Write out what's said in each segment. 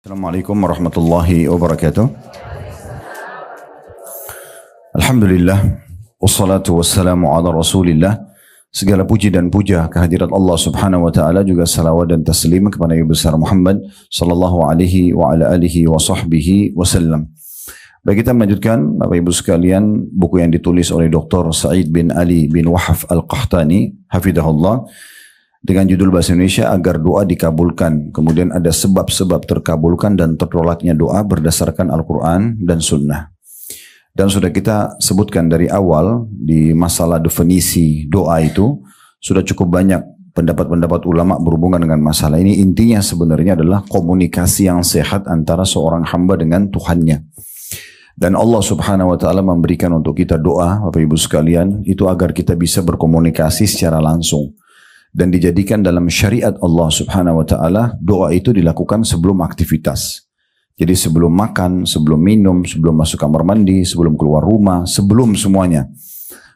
Assalamualaikum warahmatullahi wabarakatuh. Alhamdulillah, wassalatu wassalamu ala rasulillah. Segala puji dan puja kehadirat Allah subhanahu wa ta'ala, juga salawat dan taslim kepada Nabi besar Muhammad sallallahu alaihi wa ala alihi wa sahbihi wasallam. Baik, kita melanjutkan Bapak Ibu sekalian buku yang ditulis oleh Dr. Sa'id bin Ali bin Wahaf Al-Qahtani hafidhahullah, dengan judul bahasa Indonesia Agar Doa Dikabulkan. Kemudian ada sebab-sebab terkabulkan dan tertolaknya doa berdasarkan Al-Quran dan Sunnah. Dan sudah kita sebutkan dari awal di masalah definisi doa itu, sudah cukup banyak pendapat-pendapat ulama berhubungan dengan masalah ini. Intinya sebenarnya adalah komunikasi yang sehat antara seorang hamba dengan Tuhannya. Dan Allah subhanahu wa ta'ala memberikan untuk kita doa, Bapak Ibu sekalian, itu agar kita bisa berkomunikasi secara langsung. Dan dijadikan dalam syariat Allah subhanahu wa ta'ala, doa itu dilakukan sebelum aktivitas. Jadi sebelum makan, sebelum minum, sebelum masuk kamar mandi, sebelum keluar rumah, sebelum semuanya.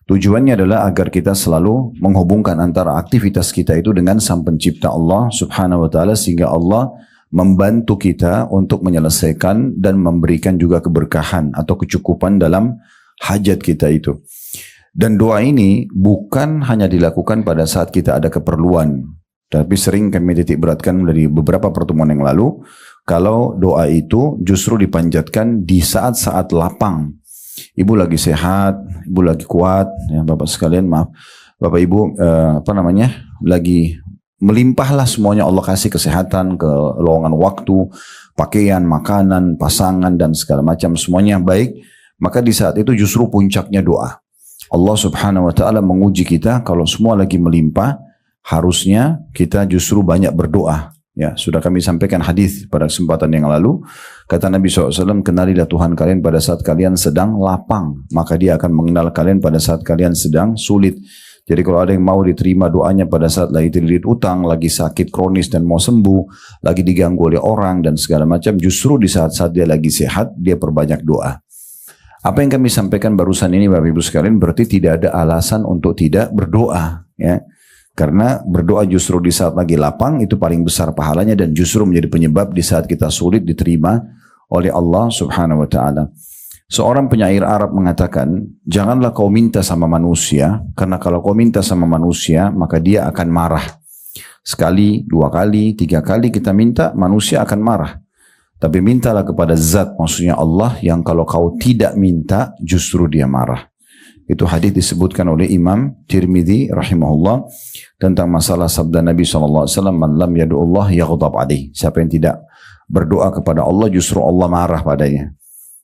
Tujuannya adalah agar kita selalu menghubungkan antara aktivitas kita itu dengan Sang Pencipta Allah subhanahu wa ta'ala, sehingga Allah membantu kita untuk menyelesaikan dan memberikan juga keberkahan atau kecukupan dalam hajat kita itu. Dan doa ini bukan hanya dilakukan pada saat kita ada keperluan, tapi sering kami titik beratkan dari beberapa pertemuan yang lalu, kalau doa itu justru dipanjatkan di saat-saat lapang. Ibu lagi sehat, ibu lagi kuat, ya Bapak sekalian, maaf, Bapak Ibu lagi melimpahlah semuanya, Allah kasih kesehatan, kelowongan waktu, pakaian, makanan, pasangan dan segala macam semuanya baik, maka di saat itu justru puncaknya doa. Allah subhanahu wa ta'ala menguji kita, kalau semua lagi melimpah, harusnya kita justru banyak berdoa. Ya, sudah kami sampaikan hadis pada kesempatan yang lalu. Kata Nabi SAW, kenalilah Tuhan kalian pada saat kalian sedang lapang, maka dia akan mengenal kalian pada saat kalian sedang sulit. Jadi kalau ada yang mau diterima doanya pada saat lagi terlilit utang, lagi sakit kronis dan mau sembuh, lagi diganggu oleh orang dan segala macam, justru di saat-saat dia lagi sehat, dia perbanyak doa. Apa yang kami sampaikan barusan ini Bapak Ibu sekalian berarti tidak ada alasan untuk tidak berdoa, ya. Karena berdoa justru di saat lagi lapang itu paling besar pahalanya, dan justru menjadi penyebab di saat kita sulit diterima oleh Allah subhanahu wa ta'ala. Seorang penyair Arab mengatakan, janganlah kau minta sama manusia, karena kalau kau minta sama manusia maka dia akan marah. Sekali, dua kali, tiga kali kita minta, manusia akan marah. Tapi mintalah kepada zat, maksudnya Allah, yang kalau kau tidak minta justru dia marah. Itu hadis disebutkan oleh Imam Tirmidzi rahimahullah tentang masalah sabda Nabi SAW, man lam yadu'ullah yaghdab alaih. Siapa yang tidak berdoa kepada Allah justru Allah marah padanya.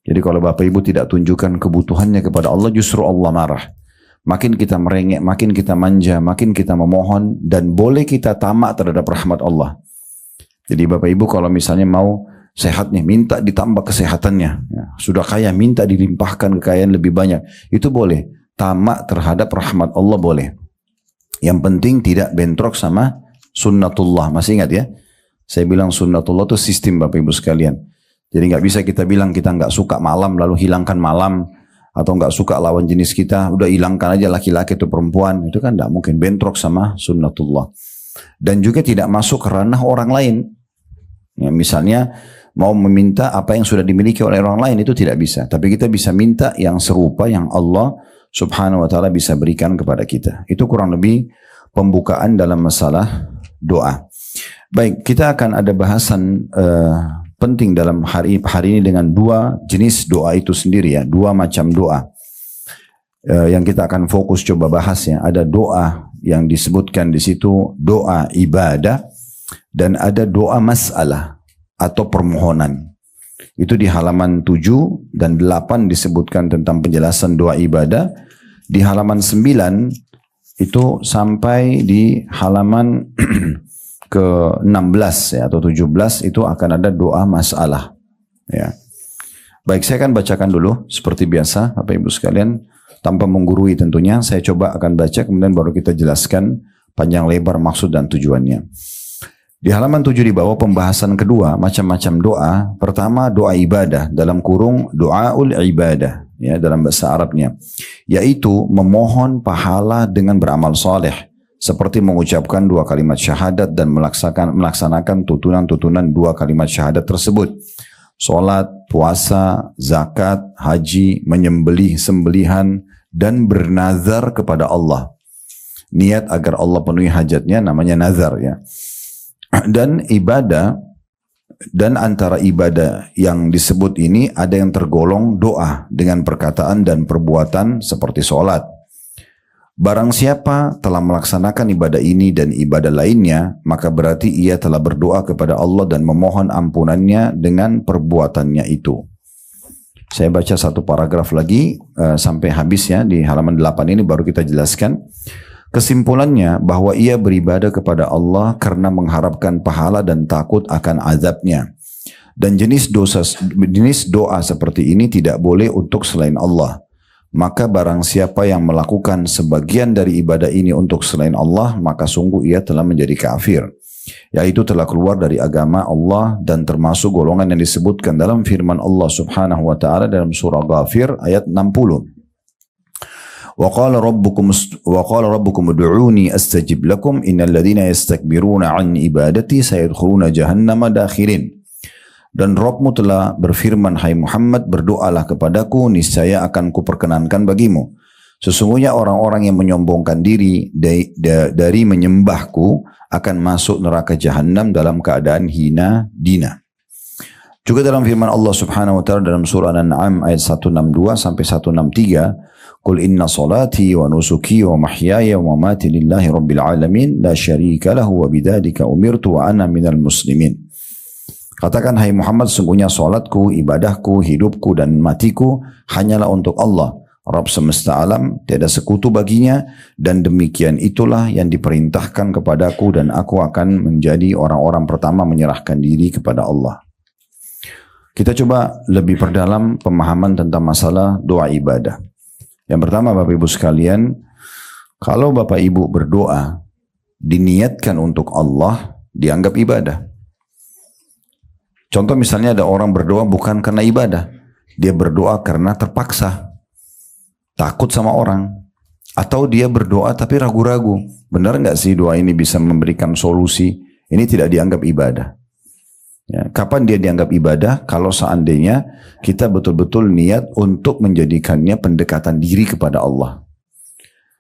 Jadi kalau Bapak Ibu tidak tunjukkan kebutuhannya kepada Allah, justru Allah marah. Makin kita merengek, makin kita manja, makin kita memohon, dan boleh kita tamak terhadap rahmat Allah. Jadi Bapak Ibu kalau misalnya mau sehat nih, minta ditambah kesehatannya. Ya, sudah kaya, minta dilimpahkan kekayaan lebih banyak. Itu boleh. Tamak terhadap rahmat Allah boleh. Yang penting tidak bentrok sama sunnatullah. Masih ingat ya? Saya bilang sunnatullah itu sistem Bapak Ibu sekalian. Jadi nggak bisa kita bilang kita nggak suka malam lalu hilangkan malam, atau nggak suka lawan jenis kita udah hilangkan aja laki-laki atau perempuan. Itu kan nggak mungkin, bentrok sama sunnatullah. Dan juga tidak masuk ke ranah orang lain. Ya, misalnya mau meminta apa yang sudah dimiliki oleh orang lain, itu tidak bisa. Tapi kita bisa minta yang serupa yang Allah subhanahu wa ta'ala bisa berikan kepada kita. Itu kurang lebih pembukaan dalam masalah doa. Baik, kita akan ada bahasan penting dalam hari ini dengan dua jenis doa itu sendiri, ya, dua macam doa yang kita akan fokus coba bahas, ya. Ada doa yang disebutkan di situ doa ibadah, dan ada doa masalah atau permohonan. Itu di halaman 7 dan 8 disebutkan tentang penjelasan doa ibadah. Di halaman 9 itu sampai di halaman ke-16 ya, atau 17 itu akan ada doa masalah, ya. Baik, saya akan bacakan dulu seperti biasa Bapak Ibu sekalian, tanpa menggurui tentunya. Saya coba akan baca, kemudian baru kita jelaskan panjang lebar maksud dan tujuannya. Di halaman 7 di bawah pembahasan kedua, macam-macam doa. Pertama doa ibadah, dalam kurung doaul ibadah, ya, dalam bahasa Arabnya, yaitu memohon pahala dengan beramal soleh seperti mengucapkan 2 kalimat syahadat dan melaksanakan tuntunan-tuntunan 2 kalimat syahadat tersebut. Salat, puasa, zakat, haji, menyembelih sembelihan, dan bernazar kepada Allah. Niat agar Allah penuhi hajatnya namanya nazar ya. Dan ibadah, dan antara ibadah yang disebut ini ada yang tergolong doa dengan perkataan dan perbuatan seperti sholat. Barang siapa telah melaksanakan ibadah ini dan ibadah lainnya, maka berarti ia telah berdoa kepada Allah dan memohon ampunannya dengan perbuatannya itu. Saya baca satu paragraf lagi sampai habis ya, di halaman 8 ini baru kita jelaskan. Kesimpulannya bahwa ia beribadah kepada Allah karena mengharapkan pahala dan takut akan azabnya. Dan jenis doa seperti ini tidak boleh untuk selain Allah. Maka barang siapa yang melakukan sebagian dari ibadah ini untuk selain Allah, maka sungguh ia telah menjadi kafir. Yaitu telah keluar dari agama Allah dan termasuk golongan yang disebutkan dalam firman Allah subhanahu wa ta'ala dalam surah Ghafir ayat 60. وقال ربكم ادعوني أستجب لكم إن الذين يستكبرون عن عبادتي سيدخلون جهنم داخرين. Dan Rabbmu telah berfirman, hai Muhammad, berdoalah kepadaku, niscaya akan kuperkenankan bagimu. Sesungguhnya orang-orang yang menyombongkan diri dari menyembahku akan masuk neraka Jahannam dalam keadaan hina dina. Juga dalam firman Allah subhanahu wa ta'ala dalam surah An-An'am ayat 162 sampai 163, Qul inna salati wa nusuki wa mahyaya wa mamati lillahi rabbil alamin la syarika lahu wa bidzalika umirtu wa ana minal muslimin. Katakan, hai Muhammad, sungguhnya salatku, ibadahku, hidupku dan matiku hanyalah untuk Allah, Rabb semesta alam, tiada sekutu baginya, dan demikian itulah yang diperintahkan kepadaku dan aku akan menjadi orang-orang pertama menyerahkan diri kepada Allah. Kita coba lebih perdalam pemahaman tentang masalah doa ibadah. Yang pertama, Bapak Ibu sekalian, kalau Bapak Ibu berdoa diniatkan untuk Allah, dianggap ibadah. Contoh misalnya ada orang berdoa bukan karena ibadah, dia berdoa karena terpaksa, takut sama orang, atau dia berdoa tapi ragu-ragu, benar nggak sih doa ini bisa memberikan solusi? Ini tidak dianggap ibadah. Ya, kapan dia dianggap ibadah? Kalau seandainya kita betul-betul niat untuk menjadikannya pendekatan diri kepada Allah.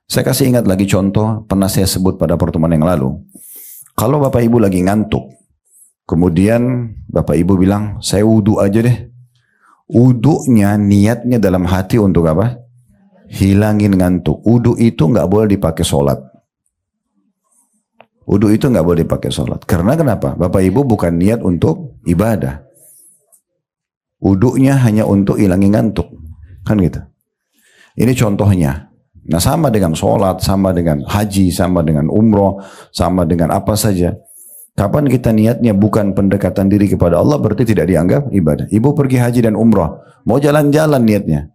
Saya kasih ingat lagi contoh, pernah saya sebut pada pertemuan yang lalu. Kalau Bapak Ibu lagi ngantuk, kemudian Bapak Ibu bilang, saya wudhu aja deh. Wudhunya niatnya dalam hati untuk apa? Hilangin ngantuk. Wudhu itu nggak boleh dipakai sholat. Wudhu itu nggak boleh dipakai sholat. Karena kenapa? Bapak Ibu bukan niat untuk ibadah. Wudhunya hanya untuk hilangin ngantuk. Kan gitu. Ini contohnya. Nah sama dengan sholat, sama dengan haji, sama dengan umroh, sama dengan apa saja. Kapan kita niatnya bukan pendekatan diri kepada Allah, berarti tidak dianggap ibadah. Ibu pergi haji dan umroh, mau jalan-jalan niatnya.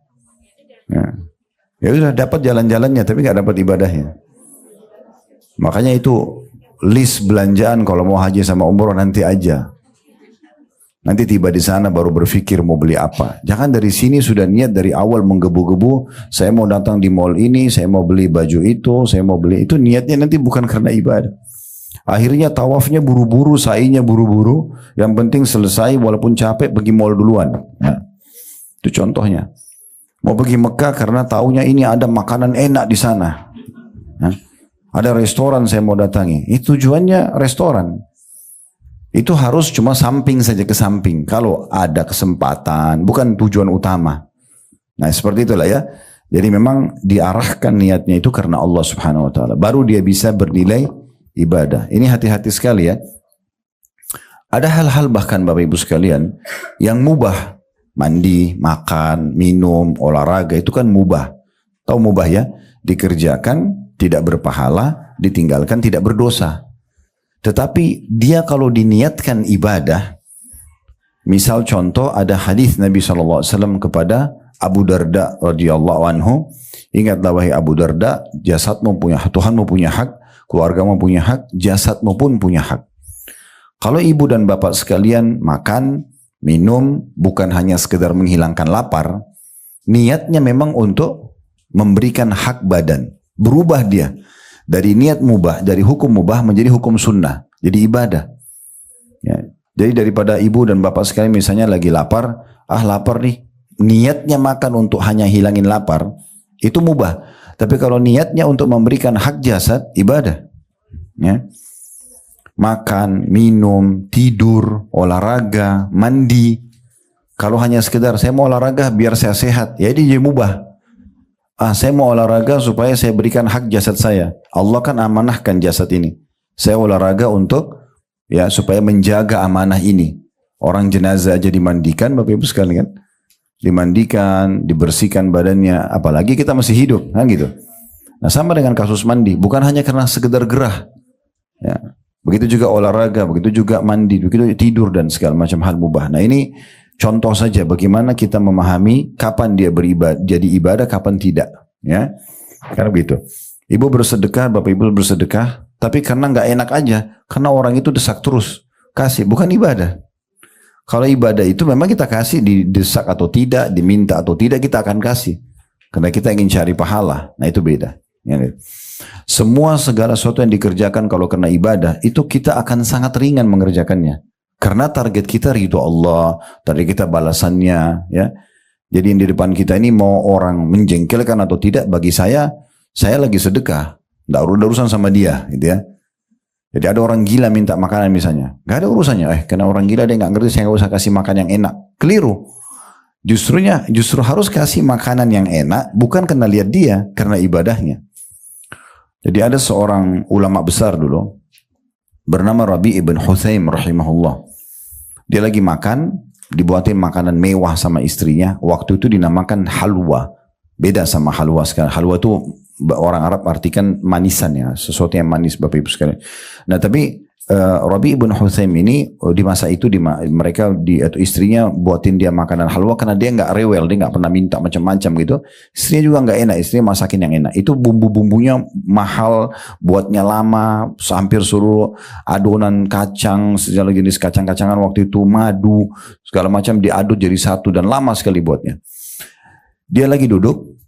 Ya sudah dapat jalan-jalannya, tapi nggak dapat ibadahnya. Makanya itu list belanjaan kalau mau haji sama umroh nanti aja. Nanti tiba di sana baru berpikir mau beli apa. Jangan dari sini sudah niat dari awal menggebu-gebu. Saya mau datang di mall ini, saya mau beli baju itu, saya mau beli itu. Niatnya nanti bukan karena ibadah. Akhirnya tawafnya buru-buru, sa'inya buru-buru. Yang penting selesai walaupun capek pergi mall duluan. Nah, itu contohnya. Mau pergi Mekah karena taunya ini ada makanan enak di sana. Nah, ada restoran saya mau datangi. Itu tujuannya restoran. Itu harus cuma samping saja, ke samping. Kalau ada kesempatan, bukan tujuan utama. Nah seperti itulah ya. Jadi memang diarahkan niatnya itu karena Allah subhanahu wa ta'ala. Baru dia bisa bernilai ibadah. Ini hati-hati sekali ya. Ada hal-hal bahkan Bapak Ibu sekalian yang mubah. Mandi, makan, minum, olahraga itu kan mubah. Tahu mubah ya? Dikerjakan tidak berpahala, ditinggalkan tidak berdosa. Tetapi dia kalau diniatkan ibadah, misal contoh ada hadis Nabi SAW kepada Abu Darda radhiyallahu anhu, ingatlah wahai Abu Darda, jasadmu punya hak, Tuhanmu punya hak, keluargamu punya hak, jasadmu pun punya hak. Kalau ibu dan bapak sekalian makan, minum, bukan hanya sekedar menghilangkan lapar, niatnya memang untuk memberikan hak badan, berubah dia. Dari niat mubah, dari hukum mubah menjadi hukum sunnah, jadi ibadah. Ya. Jadi daripada ibu dan bapak sekalian misalnya lagi lapar, lapar nih, niatnya makan untuk hanya hilangin lapar, itu mubah. Tapi kalau niatnya untuk memberikan hak jasad, ibadah. Ya. Makan, minum, tidur, olahraga, mandi. Kalau hanya sekedar saya mau olahraga biar saya sehat, ya ini jadi mubah. Saya mau olahraga supaya saya berikan hak jasad saya. Allah kan amanahkan jasad ini. Saya olahraga untuk ya supaya menjaga amanah ini. Orang jenazah aja dimandikan, Bapak Ibu sekalian, dimandikan, dibersihkan badannya, apalagi kita masih hidup, kan gitu. Nah, sama dengan kasus mandi, bukan hanya karena sekedar gerah. Ya. Begitu juga olahraga, begitu juga mandi, begitu tidur dan segala macam hal mubah. Nah, ini contoh saja bagaimana kita memahami kapan dia beribadah, jadi ibadah, kapan tidak. Ya, karena begitu. Ibu bersedekah, Bapak Ibu bersedekah, tapi karena nggak enak aja, karena orang itu desak terus, kasih, bukan ibadah. Kalau ibadah itu memang kita kasih, didesak atau tidak, diminta atau tidak, kita akan kasih. Karena kita ingin cari pahala, nah itu beda. Ya, semua segala sesuatu yang dikerjakan kalau karena ibadah, itu kita akan sangat ringan mengerjakannya. Karena target kita ridho Allah, target kita balasannya. Ya. Jadi di depan kita ini mau orang menjengkelkan atau tidak, bagi saya lagi sedekah. Nggak ada urusan sama dia, gitu ya. Jadi ada orang gila minta makanan misalnya, nggak ada urusannya. Karena orang gila dia nggak ngerti, saya nggak usah kasih makan yang enak. Keliru. Justru harus kasih makanan yang enak, bukan karena lihat dia, karena ibadahnya. Jadi ada seorang ulama besar dulu, bernama Rabi ibn Huthaim rahimahullah. Dia lagi makan, dibuatin makanan mewah sama istrinya. Waktu itu dinamakan halwa. Beda sama halwa sekarang. Halwa itu orang Arab artikan manisan ya, sesuatu yang manis Bapak Ibu sekalian. Nah tapi Rabi ibn Huthaim ini di masa itu mereka atau istrinya buatin dia makanan halwa karena dia nggak rewel, dia nggak pernah minta macam-macam gitu. Istrinya juga nggak enak, istrinya masakin yang enak. Itu bumbu-bumbunya mahal, buatnya lama, hampir suruh adonan kacang, segala jenis kacang-kacangan waktu itu, madu, segala macam diaduk jadi satu dan lama sekali buatnya. Dia lagi duduk,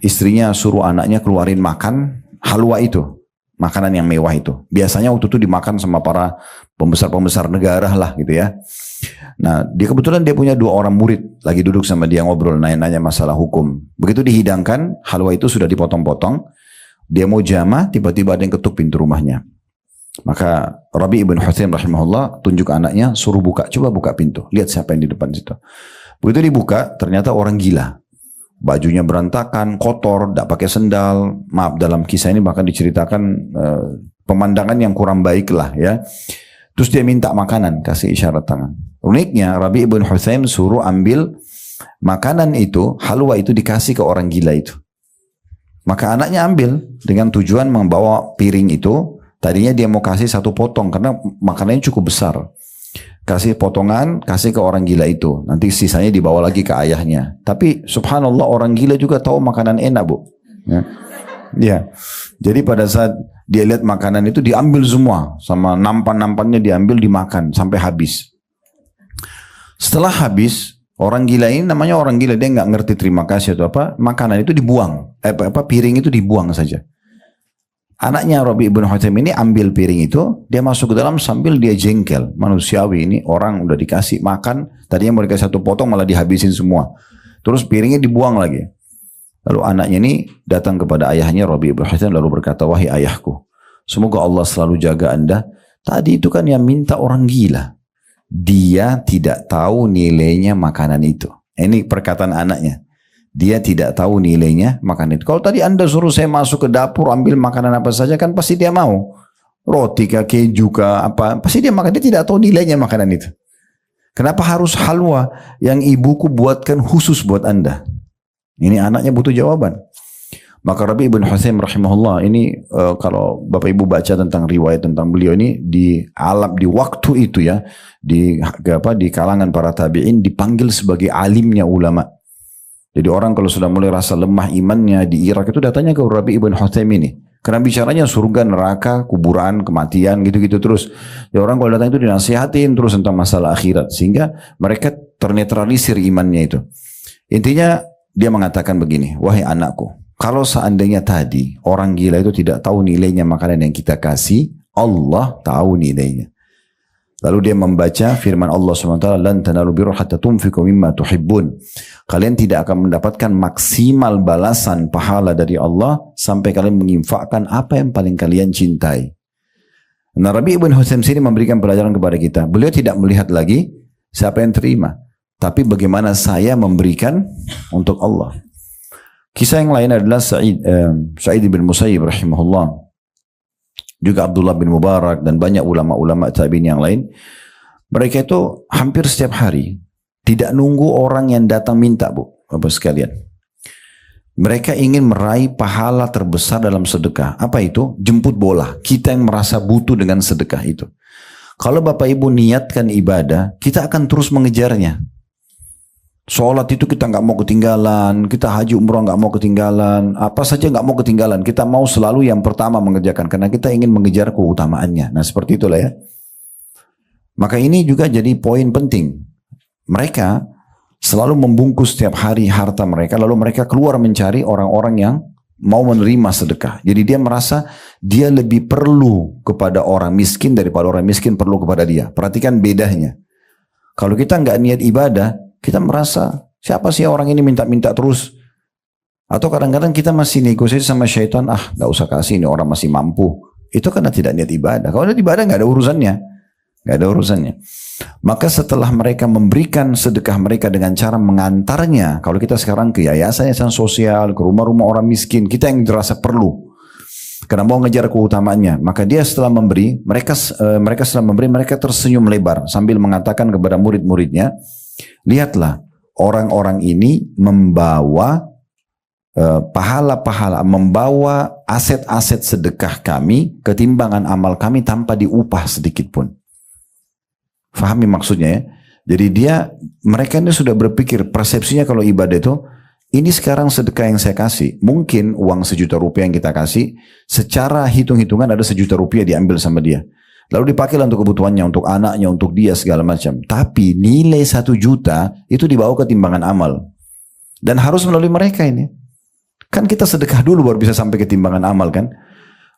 istrinya suruh anaknya keluarin makan halwa itu. Makanan yang mewah itu. Biasanya waktu itu dimakan sama para pembesar-pembesar negara lah gitu ya. Nah, kebetulan dia punya 2 orang murid. Lagi duduk sama dia ngobrol, nanya-nanya masalah hukum. Begitu dihidangkan, halwa itu sudah dipotong-potong. Dia mau jamah, tiba-tiba ada yang ketuk pintu rumahnya. Maka Rabi ibn Huthaim rahimahullah tunjuk anaknya, suruh buka. Coba buka pintu. Lihat siapa yang di depan situ. Begitu dibuka, ternyata orang gila. Bajunya berantakan, kotor, tidak pakai sendal. Maaf, dalam kisah ini bahkan diceritakan pemandangan yang kurang baik lah ya. Terus dia minta makanan, kasih isyarat tangan. Uniknya Rabi ibn Huthaim suruh ambil makanan itu, halwa itu dikasih ke orang gila itu. Maka anaknya ambil dengan tujuan membawa piring itu. Tadinya dia mau kasih 1 potong karena makanannya cukup besar. Kasih potongan, kasih ke orang gila itu. Nanti sisanya dibawa lagi ke ayahnya. Tapi subhanallah orang gila juga tahu makanan enak, Bu. Ya. Jadi pada saat dia lihat makanan itu diambil semua. Sama nampan-nampannya diambil, dimakan sampai habis. Setelah habis, orang gila ini namanya orang gila. Dia nggak ngerti terima kasih atau apa. Makanan itu dibuang. Piring itu dibuang saja. Anaknya Rabi ibn Huthaim ini ambil piring itu, dia masuk ke dalam sambil dia jengkel. Manusiawi ini orang udah dikasih makan, tadinya mau dikasih 1 potong malah dihabisin semua. Terus piringnya dibuang lagi. Lalu anaknya ini datang kepada ayahnya Rabi ibn Huthaim lalu berkata, wahai ayahku, semoga Allah selalu jaga Anda. Tadi itu kan yang minta orang gila. Dia tidak tahu nilainya makanan itu. Ini perkataan anaknya. Dia tidak tahu nilainya makanan itu. Kalau tadi Anda suruh saya masuk ke dapur ambil makanan apa saja kan pasti dia mau. Roti kah, keju kah, apa. Pasti dia makan. Dia tidak tahu nilainya makanan itu. Kenapa harus halwa yang ibuku buatkan khusus buat Anda? Ini anaknya butuh jawaban. Maka Rabi ibn Huthaim rahimahullah ini kalau Bapak Ibu baca tentang riwayat tentang beliau ini di waktu itu ya di kalangan para tabi'in dipanggil sebagai alimnya ulama. Jadi orang kalau sudah mulai rasa lemah imannya di Irak itu datanya ke Rabi ibn Huthaim ini. Karena bicaranya surga, neraka, kuburan, kematian gitu-gitu terus. Ya orang kalau datang itu dinasihatin terus tentang masalah akhirat. Sehingga mereka ternetralisir imannya itu. Intinya dia mengatakan begini, wahai anakku, kalau seandainya tadi orang gila itu tidak tahu nilainya makanan yang kita kasih, Allah tahu nilainya. Lalu dia membaca firman Allah SWT, "Lan tanalu birra hatta tunfiqu mimma tuhibbun." Kalian tidak akan mendapatkan maksimal balasan pahala dari Allah sampai kalian menginfakkan apa yang paling kalian cintai. Nah, Rabi' ibn Husaim sini memberikan pelajaran kepada kita. Beliau tidak melihat lagi siapa yang terima, tapi bagaimana saya memberikan untuk Allah. Kisah yang lain adalah Sa'id bin Musayyib rahimahullah, juga Abdullah bin Mubarak dan banyak ulama-ulama tabi'in yang lain. Mereka itu hampir setiap hari tidak nunggu orang yang datang minta, Bapak sekalian. Mereka ingin meraih pahala terbesar dalam sedekah. Apa itu? Jemput bola. Kita yang merasa butuh dengan sedekah itu. Kalau Bapak Ibu niatkan ibadah, kita akan terus mengejarnya. Sholat itu kita nggak mau ketinggalan, kita haji umroh nggak mau ketinggalan, apa saja nggak mau ketinggalan. Kita mau selalu yang pertama mengerjakan karena kita ingin mengejar keutamaannya. Nah seperti itulah ya. Maka ini juga jadi poin penting. Mereka selalu membungkus setiap hari harta mereka, lalu mereka keluar mencari orang-orang yang mau menerima sedekah. Jadi dia merasa dia lebih perlu kepada orang miskin daripada orang miskin perlu kepada dia. Perhatikan bedanya. Kalau kita nggak niat ibadah, kita merasa siapa sih orang ini minta-minta terus. Atau kadang-kadang kita masih negosiasi sama syaitan, nggak usah kasih, ini orang masih mampu. Itu karena tidak niat ibadah. Kalau niat ibadah nggak ada urusannya. Nggak ada urusannya. Maka setelah mereka memberikan sedekah mereka dengan cara mengantarnya, kalau kita sekarang ke yayasan sosial, ke rumah-rumah orang miskin, kita yang dirasa perlu. Karena mau ngejar keutamaannya. Maka dia setelah memberi, mereka tersenyum lebar sambil mengatakan kepada murid-muridnya, lihatlah orang-orang ini membawa pahala-pahala, membawa aset-aset sedekah kami, ketimbangan amal kami tanpa diupah sedikit pun. Fahami maksudnya ya. Jadi mereka ini sudah berpikir, persepsinya kalau ibadah itu, ini sekarang sedekah yang saya kasih, mungkin uang 1 juta rupiah yang kita kasih, secara hitung-hitungan ada 1 juta rupiah diambil sama dia. Lalu dipakailah untuk kebutuhannya, untuk anaknya, untuk dia segala macam. Tapi nilai 1 juta itu dibawa ke timbangan amal. Dan harus melalui mereka ini. Kan kita sedekah dulu baru bisa sampai ke timbangan amal kan.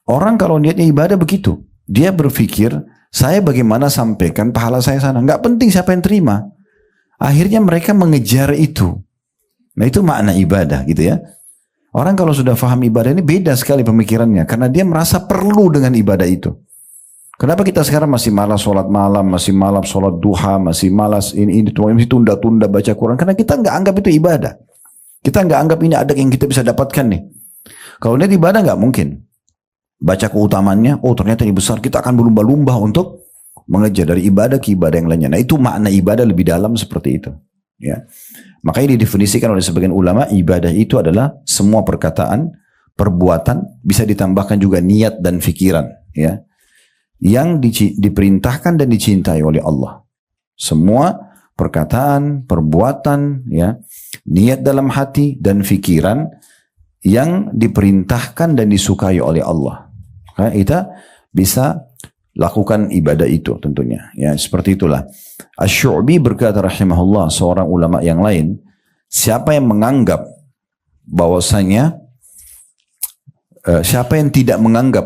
Orang kalau niatnya ibadah begitu. Dia berpikir, saya bagaimana sampaikan pahala saya sana. Nggak penting siapa yang terima. Akhirnya mereka mengejar itu. Nah itu makna ibadah gitu ya. Orang kalau sudah paham ibadah ini beda sekali pemikirannya. Karena dia merasa perlu dengan ibadah itu. Kenapa kita sekarang masih malas sholat malam, masih malas sholat duha, masih malas ini tunda-tunda baca Quran? Karena kita nggak anggap itu ibadah. Kita nggak anggap ini ada yang kita bisa dapatkan nih. Kalau ini ibadah nggak mungkin. Baca keutamaannya, oh ternyata ini besar, kita akan berlumba-lumba untuk mengejar dari ibadah ke ibadah yang lainnya. Nah itu makna ibadah lebih dalam seperti itu. Ya. Makanya didefinisikan oleh sebagian ulama, ibadah itu adalah semua perkataan, perbuatan, bisa ditambahkan juga niat dan fikiran. Ya. Yang diperintahkan dan dicintai oleh Allah. Semua perkataan, perbuatan, ya, niat dalam hati dan fikiran yang diperintahkan dan disukai oleh Allah. Kita bisa lakukan ibadah itu tentunya. Ya, seperti itulah. Asy-Syu'bi berkata rahimahullah, seorang ulama yang lain, siapa yang menganggap bahwasanya siapa yang tidak menganggap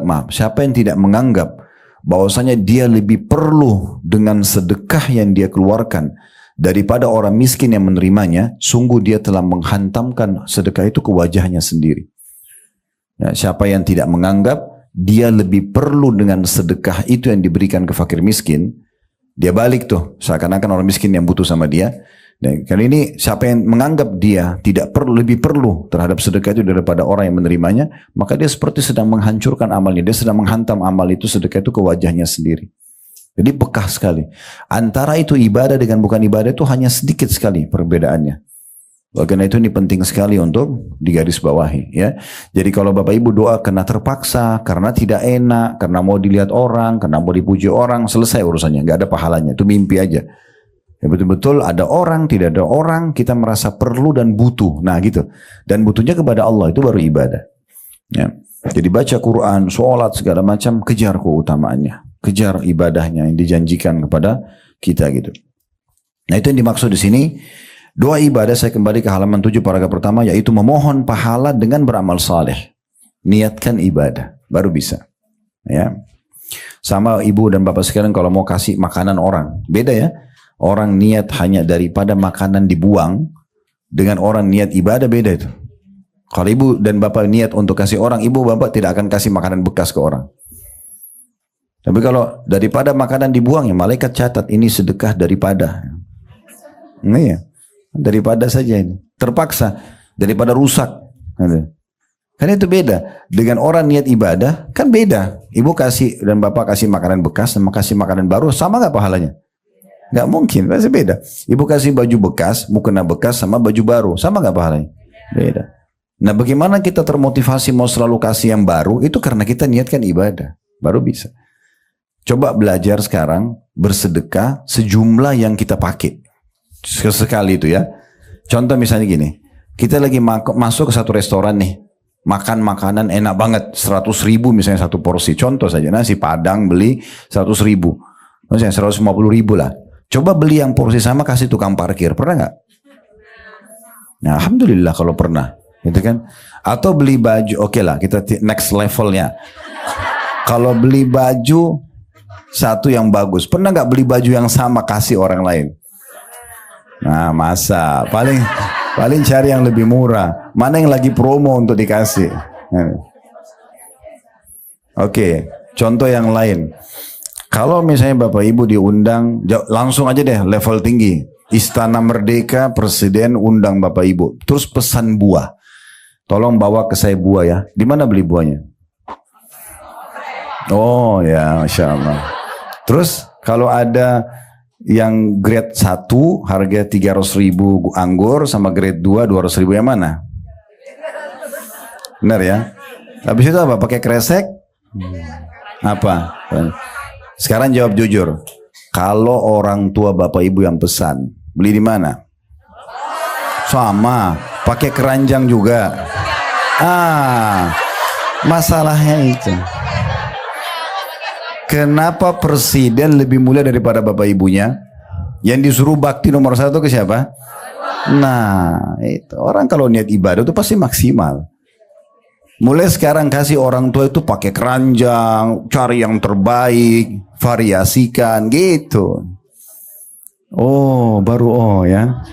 bahwasanya dia lebih perlu dengan sedekah yang dia keluarkan daripada orang miskin yang menerimanya, sungguh dia telah menghantamkan sedekah itu ke wajahnya sendiri. Ya, siapa yang tidak menganggap dia lebih perlu dengan sedekah itu yang diberikan ke fakir miskin, dia balik tuh, seakan-akan orang miskin yang butuh sama dia. Dan kali ini siapa yang menganggap dia tidak perlu, lebih perlu terhadap sedekah itu daripada orang yang menerimanya, maka dia seperti sedang menghancurkan amalnya, dia sedang menghantam amal itu, sedekah itu ke wajahnya sendiri. Jadi pekah sekali. Antara itu ibadah dengan bukan ibadah itu hanya sedikit sekali perbedaannya. Karena itu ini penting sekali untuk digarisbawahi. Ya. Jadi kalau Bapak Ibu doa karena terpaksa, karena tidak enak, karena mau dilihat orang, karena mau dipuji orang, selesai urusannya, nggak ada pahalanya. Itu mimpi aja. Ya, betul-betul ada orang, tidak ada orang, kita merasa perlu dan butuh. Nah gitu. Dan butuhnya kepada Allah, itu baru ibadah. Ya. Jadi baca Quran, sholat, segala macam, kejar keutamaannya. Kejar ibadahnya yang dijanjikan kepada kita gitu. Nah itu yang dimaksud di sini Doa ibadah, saya kembali ke halaman 7 paragraf pertama, yaitu memohon pahala dengan beramal saleh. Niatkan ibadah, baru bisa. Ya. Sama ibu dan bapak sekalian kalau mau kasih makanan orang, beda ya. Orang niat hanya daripada makanan dibuang, dengan orang niat ibadah beda itu. Kalau ibu dan bapak niat untuk kasih orang, ibu bapak tidak akan kasih makanan bekas ke orang. Tapi kalau daripada makanan dibuang, ya malaikat catat ini sedekah daripada. Ini ya. Daripada saja ini. Terpaksa. Daripada rusak. Kan itu beda. Dengan orang niat ibadah, kan beda. Ibu kasih dan bapak kasih makanan bekas, sama kasih makanan baru, sama gak pahalanya? Gak mungkin, pasti beda. Ibu kasih baju bekas, mukena bekas, sama baju baru, sama gak pahalanya? Beda. Nah bagaimana kita termotivasi mau selalu kasih yang baru, itu karena kita niatkan ibadah. Baru bisa. Coba belajar sekarang, bersedekah sejumlah yang kita pakai. Sesekali itu ya. Contoh misalnya gini, kita lagi masuk ke satu restoran nih, makan makanan enak banget, 100.000 misalnya satu porsi. Contoh saja, nasi Padang beli 100.000, misalnya 150.000 lah. Coba beli yang porsi sama kasih tukang parkir, pernah nggak? Nah, alhamdulillah kalau pernah, gitu kan? Atau beli baju, oke lah, kita next levelnya. Kalau beli baju satu yang bagus, pernah nggak beli baju yang sama kasih orang lain? Nah masa paling cari yang lebih murah, mana yang lagi promo untuk dikasih. Oke, contoh yang lain, kalau misalnya bapak ibu diundang, langsung aja deh level tinggi, Istana Merdeka, presiden undang bapak ibu, terus pesan buah, tolong bawa ke saya buah ya. Di mana beli buahnya? Oh ya, Masya Allah. Terus kalau ada yang grade 1 harga 300.000 anggur sama grade 2 200.000 yang mana? Benar ya? Habis itu apa? Pakai kresek? Apa? Sekarang jawab jujur. Kalau orang tua bapak ibu yang pesan, beli di mana? Sama, pakai keranjang juga. Masalahnya itu. Kenapa presiden lebih mulia daripada bapak ibunya? Yang disuruh bakti nomor 1 ke siapa? Nah, itu. Orang kalau niat ibadah itu pasti maksimal. Mulai sekarang kasih orang tua itu pakai keranjang, cari yang terbaik, variasikan gitu. Oh, baru ya.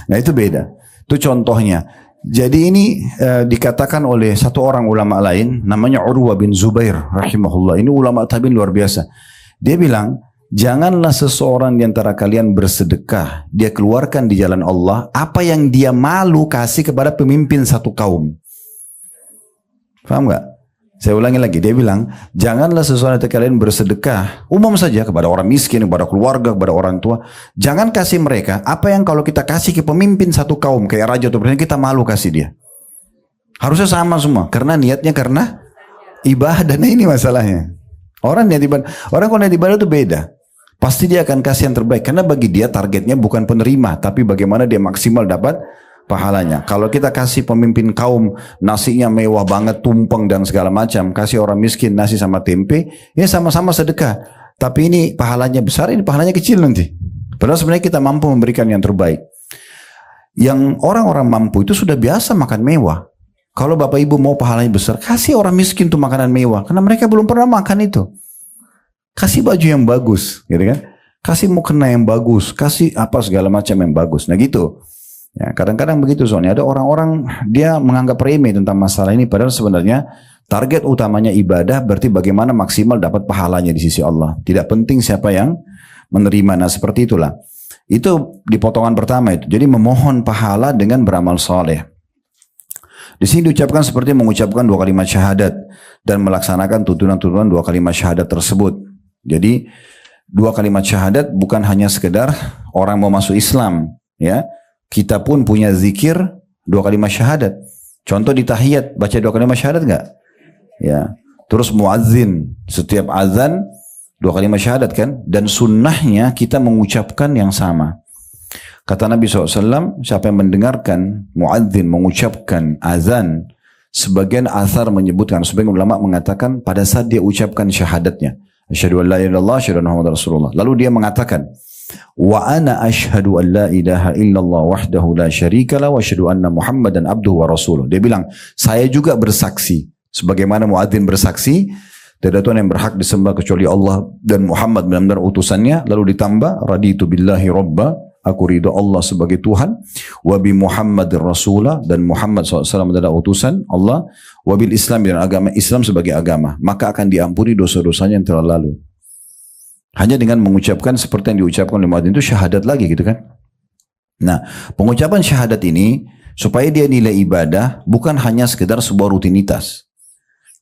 Nah itu beda. Itu contohnya. Jadi ini dikatakan oleh satu orang ulama lain, namanya Urwa bin Zubair rahimahullah. Ini ulama tabi'in luar biasa. Dia bilang, janganlah seseorang di antara kalian bersedekah, dia keluarkan di jalan Allah apa yang dia malu kasih kepada pemimpin satu kaum. Paham gak? Saya ulangi lagi, dia bilang, janganlah seseorang dari kalian bersedekah, umum saja kepada orang miskin, kepada keluarga, kepada orang tua. Jangan kasih mereka apa yang kalau kita kasih ke pemimpin satu kaum, kayak raja atau presiden, kita malu kasih dia. Harusnya sama semua, karena niatnya karena ibadah. Nah ini masalahnya. Orang kalau niat ibadah itu beda. Pasti dia akan kasih yang terbaik, karena bagi dia targetnya bukan penerima, tapi bagaimana dia maksimal dapat pahalanya. Kalau kita kasih pemimpin kaum nasinya mewah banget, tumpeng dan segala macam, kasih orang miskin nasi sama tempe, ya sama-sama sedekah. Tapi ini pahalanya besar, ini pahalanya kecil nanti. Padahal sebenarnya kita mampu memberikan yang terbaik. Yang orang-orang mampu itu sudah biasa makan mewah. Kalau bapak ibu mau pahalanya besar, kasih orang miskin tuh makanan mewah, karena mereka belum pernah makan itu. Kasih baju yang bagus, gitu kan? Kasih mukena yang bagus, kasih apa segala macam yang bagus. Nah gitu. Ya, kadang-kadang begitu soalnya ada orang-orang dia menganggap remeh tentang masalah ini, padahal sebenarnya target utamanya ibadah, berarti bagaimana maksimal dapat pahalanya di sisi Allah. Tidak penting siapa yang menerima. Nah seperti itulah. Itu di potongan pertama itu. Jadi memohon pahala dengan beramal soleh. Di sini diucapkan seperti mengucapkan 2 kalimat syahadat dan melaksanakan tuntunan-tuntunan 2 kalimat syahadat tersebut. Jadi 2 kalimat syahadat bukan hanya sekedar orang mau masuk Islam, ya. Kita pun punya zikir 2 kalimat syahadat. Contoh di tahiyat baca 2 kalimat syahadat enggak? Ya. Terus muazzin setiap azan 2 kalimat syahadat kan? Dan sunnahnya kita mengucapkan yang sama. Kata Nabi SAW, siapa yang mendengarkan muazzin mengucapkan azan, sebagian athar menyebutkan, sebagian ulama mengatakan pada saat dia ucapkan syahadatnya, asyhadu an la ilaha illallah, asyhadu anna Muhammadar Rasulullah. Lalu dia mengatakan, Wa ana ashhadu an la ilaha illallah wahdahu la syarika la wa asyhadu anna Muhammadan abduhu wa rasuluh. Dia bilang, saya juga bersaksi sebagaimana muadzin bersaksi tidak ada Tuhan yang berhak disembah kecuali Allah dan Muhammad benar-benar utusannya. Lalu ditambah, raditu billahi robba, aku ridho Allah sebagai Tuhan, wa bi Muhammadir rasulah, dan Muhammad SAW adalah utusan Allah, wa bil Islam, dan agama Islam sebagai agama, maka akan diampuni dosa-dosanya yang telah lalu. Hanya dengan mengucapkan seperti yang diucapkan oleh muadzin, itu syahadat lagi gitu kan. Nah, pengucapan syahadat ini supaya dia nilai ibadah bukan hanya sekedar sebuah rutinitas,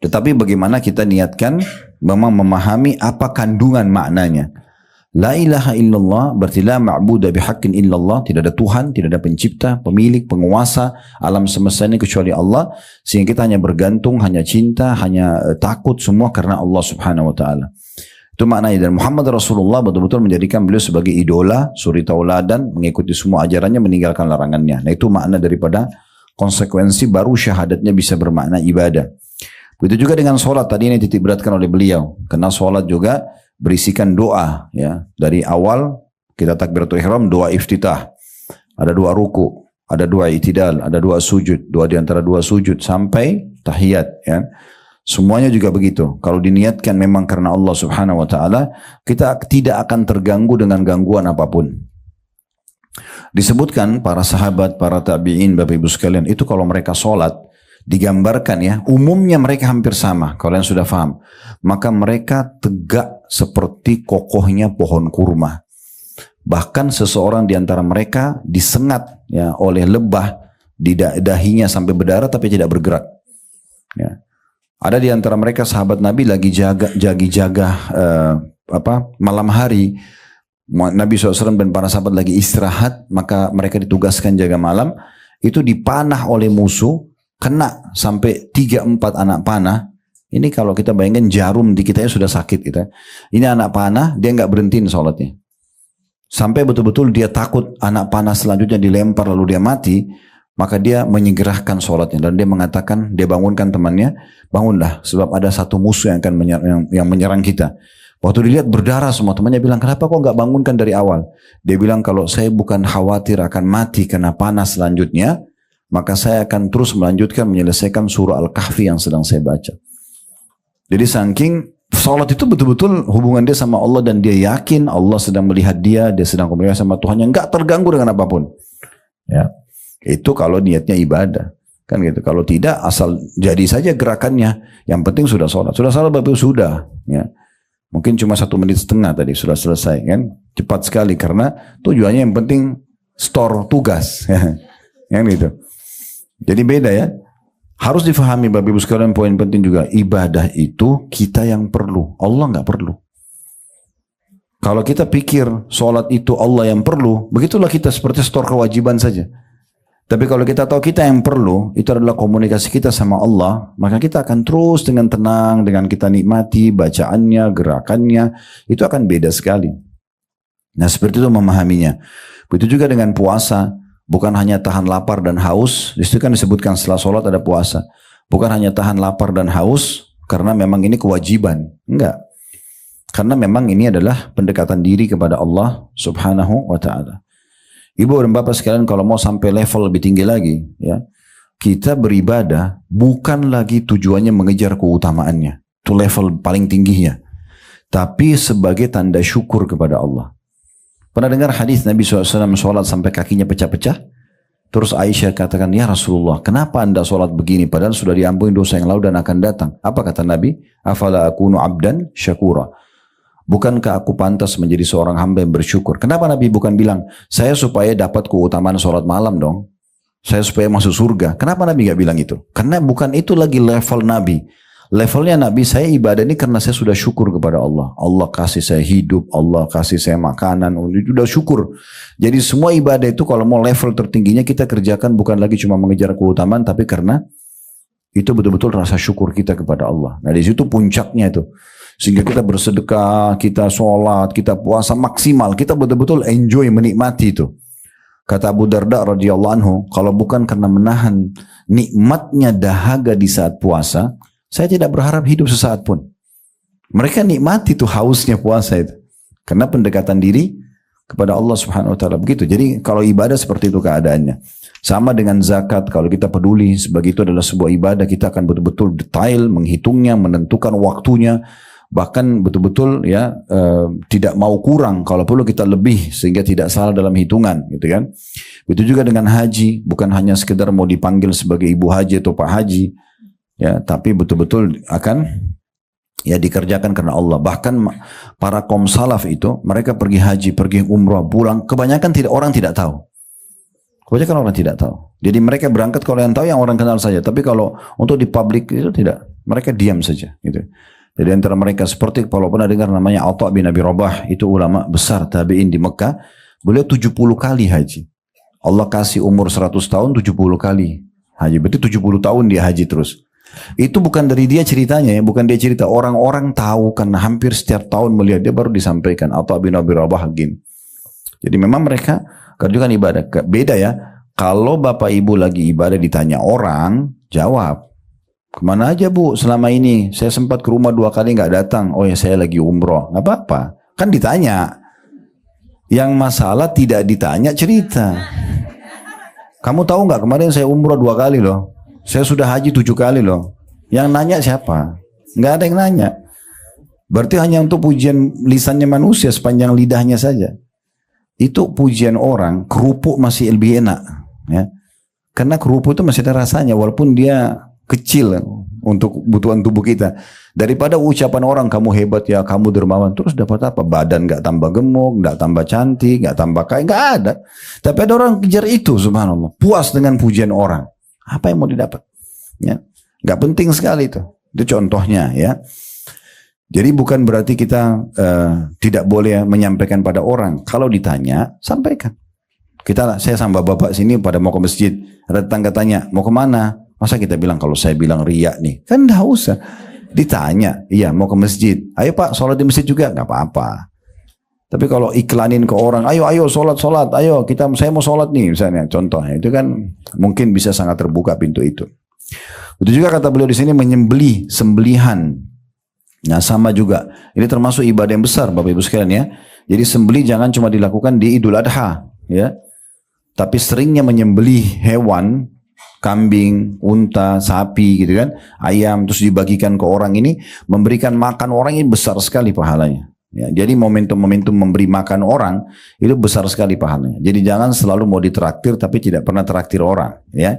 tetapi bagaimana kita niatkan memang memahami apa kandungan maknanya. La ilaha illallah berarti la ma'buda bihaqqin illallah, tidak ada Tuhan, tidak ada pencipta, pemilik, penguasa alam semesta ini kecuali Allah, sehingga kita hanya bergantung, hanya cinta, hanya takut semua karena Allah Subhanahu wa taala. Itu maknanya. Dan Muhammad Rasulullah betul-betul menjadikan beliau sebagai idola, suri tauladan, mengikuti semua ajarannya, meninggalkan larangannya. Nah, itu makna daripada konsekuensi baru syahadatnya bisa bermakna ibadah. Begitu juga dengan sholat tadi ini titik beratkan oleh beliau, karena sholat juga berisikan doa, ya. Dari awal kita takbiratul ihram, doa iftitah, ada doa ruku, ada doa i'tidal, ada doa sujud, doa di antara dua sujud sampai tahiyat, ya. Semuanya juga begitu. Kalau diniatkan memang karena Allah Subhanahu wa taala, kita tidak akan terganggu dengan gangguan apapun. Disebutkan para sahabat, para tabi'in, Bapak Ibu sekalian, itu kalau mereka sholat digambarkan, ya, umumnya mereka hampir sama. Kalian sudah paham. Maka mereka tegak seperti kokohnya pohon kurma. Bahkan seseorang di antara mereka disengat, ya, oleh lebah di dahinya sampai berdarah tapi tidak bergerak. Ya. Ada di antara mereka sahabat Nabi lagi jaga malam hari. Nabi SAW dan para sahabat lagi istirahat, maka mereka ditugaskan jaga malam. Itu dipanah oleh musuh, kena sampai 3-4 anak panah. Ini kalau kita bayangkan jarum di kitanya sudah sakit kita. Ini anak panah, dia nggak berhentiin sholatnya. Sampai betul-betul dia takut anak panah selanjutnya dilempar lalu dia mati. Maka dia menyegerakan sholatnya dan dia mengatakan, dia bangunkan temannya, bangunlah sebab ada satu musuh yang akan menyerang kita. Waktu dilihat berdarah semua, temannya bilang, kenapa kok nggak bangunkan dari awal? Dia bilang, kalau saya bukan khawatir akan mati karena panas selanjutnya, maka saya akan terus melanjutkan menyelesaikan surah Al-Kahfi yang sedang saya baca. Jadi saking sholat itu betul-betul hubungan dia sama Allah dan dia yakin Allah sedang melihat dia sedang komunikasi sama Tuhan yang nggak terganggu dengan apapun. Ya. Itu kalau niatnya ibadah, kan gitu. Kalau tidak, asal jadi saja gerakannya. Yang penting sudah sholat. Sudah sholat Bapak sudah. Ya. Mungkin cuma 1,5 menit tadi sudah selesai, kan? Cepat sekali karena tujuannya yang penting store tugas, yang gitu. Jadi beda, ya. Harus difahami Bapak Ibu sekalian, poin penting juga, ibadah itu kita yang perlu, Allah nggak perlu. Kalau kita pikir sholat itu Allah yang perlu, begitulah kita seperti store kewajiban saja. Tapi kalau kita tahu kita yang perlu, itu adalah komunikasi kita sama Allah, maka kita akan terus dengan tenang, dengan kita nikmati bacaannya, gerakannya, itu akan beda sekali. Nah, seperti itu memahaminya. Begitu juga dengan puasa, bukan hanya tahan lapar dan haus, disitu kan disebutkan setelah sholat ada puasa. Bukan hanya tahan lapar dan haus, karena memang ini kewajiban. Enggak. Karena memang ini adalah pendekatan diri kepada Allah Subhanahu wa ta'ala. Ibu dan bapak sekalian, kalau mau sampai level lebih tinggi lagi, ya, kita beribadah bukan lagi tujuannya mengejar keutamaannya, itu level paling tingginya, tapi sebagai tanda syukur kepada Allah. Pernah dengar hadis Nabi SAW sholat sampai kakinya pecah-pecah? Terus Aisyah katakan, ya Rasulullah, kenapa anda sholat begini padahal sudah diampuni dosa yang lalu dan akan datang? Apa kata Nabi? Afala akunu abdan syakura. Bukankah aku pantas menjadi seorang hamba yang bersyukur? Kenapa Nabi bukan bilang, saya supaya dapat keutamaan sholat malam dong, saya supaya masuk surga? Kenapa Nabi gak bilang itu? Karena bukan itu lagi level Nabi. Levelnya Nabi, saya ibadah ini karena saya sudah syukur kepada Allah. Allah kasih saya hidup, Allah kasih saya makanan, sudah syukur. Jadi semua ibadah itu kalau mau level tertingginya kita kerjakan bukan lagi cuma mengejar keutamaan, tapi karena itu betul-betul rasa syukur kita kepada Allah. Nah, di situ puncaknya itu. Sehingga kita bersedekah, kita sholat, kita puasa maksimal. Kita betul-betul enjoy, menikmati itu. Kata Abu Darda radhiyallahu anhu, kalau bukan karena menahan nikmatnya dahaga di saat puasa, saya tidak berharap hidup sesaat pun. Mereka nikmati tuh hausnya puasa itu. Karena pendekatan diri kepada Allah Subhanahu wa taala. Begitu. Jadi kalau ibadah seperti itu keadaannya. Sama dengan zakat, kalau kita peduli sebagai itu adalah sebuah ibadah, kita akan betul-betul detail menghitungnya, menentukan waktunya, bahkan betul-betul ya tidak mau kurang, kalau perlu kita lebih sehingga tidak salah dalam hitungan, gitu kan. Begitu juga dengan haji, bukan hanya sekedar mau dipanggil sebagai ibu haji atau pak haji, ya, tapi betul-betul akan ya dikerjakan karena Allah. Bahkan para kaum salaf itu mereka pergi haji, pergi umrah, pulang, kebanyakan orang tidak tahu. Kebanyakan orang tidak tahu. Jadi mereka berangkat, kalau yang tahu yang orang kenal saja. Tapi kalau untuk di publik itu tidak. Mereka diam saja. Gitu. Jadi antara mereka seperti kalau pernah dengar namanya Atha bin Abi Rabah. Itu ulama besar tabi'in di Mekah. Beliau 70 kali haji. Allah kasih umur 100 tahun 70 kali haji. Berarti 70 tahun dia haji terus. Itu bukan dari dia ceritanya ya. Bukan dia cerita. Orang-orang tahu karena hampir setiap tahun melihat dia baru disampaikan. Atha bin Abi Rabah gini. Jadi memang mereka kerjakan ibadah. Beda ya. Kalau bapak ibu lagi ibadah ditanya orang, jawab. Kemana aja bu selama ini? Saya sempat ke rumah 2 kali nggak datang. Oh ya saya lagi umroh. Nggak apa-apa. Kan ditanya. Yang masalah tidak ditanya cerita. Kamu tahu nggak kemarin saya umroh 2 kali loh. Saya sudah haji 7 kali loh. Yang nanya siapa? Nggak ada yang nanya. Berarti hanya untuk pujian lisannya manusia sepanjang lidahnya saja. Itu pujian orang, kerupuk masih lebih enak, ya. Karena kerupuk itu masih ada rasanya, walaupun dia kecil untuk kebutuhan tubuh kita. Daripada ucapan orang, kamu hebat ya, kamu dermawan, terus dapat apa? Badan nggak tambah gemuk, nggak tambah cantik, nggak tambah kaya, nggak ada. Tapi ada orang kejar itu, subhanallah, puas dengan pujian orang. Apa yang mau didapat? Ya, nggak penting sekali itu. Itu contohnya, ya. Jadi bukan berarti kita tidak boleh menyampaikan pada orang. Kalau ditanya, sampaikan. Saya sama bapak sini pada mau ke masjid. Ada tetangga tanya, mau kemana? Masa kita bilang, kalau saya bilang riak nih. Kan enggak usah. Ditanya, iya mau ke masjid. Ayo pak, sholat di masjid juga? Enggak apa-apa. Tapi kalau iklanin ke orang, ayo sholat, ayo saya mau sholat nih misalnya. Contohnya, itu kan mungkin bisa sangat terbuka pintu itu. Itu juga kata beliau di sini, menyembelih, sembelihan. Nah sama juga, ini termasuk ibadah yang besar Bapak Ibu sekalian ya. Jadi sembelih jangan cuma dilakukan di Idul Adha ya. Tapi seringnya menyembelih hewan, kambing, unta, sapi gitu kan, ayam, terus dibagikan ke orang ini, memberikan makan orang ini besar sekali pahalanya. Ya, jadi momentum-momentum memberi makan orang itu besar sekali pahalanya. Jadi jangan selalu mau ditraktir tapi tidak pernah traktir orang ya.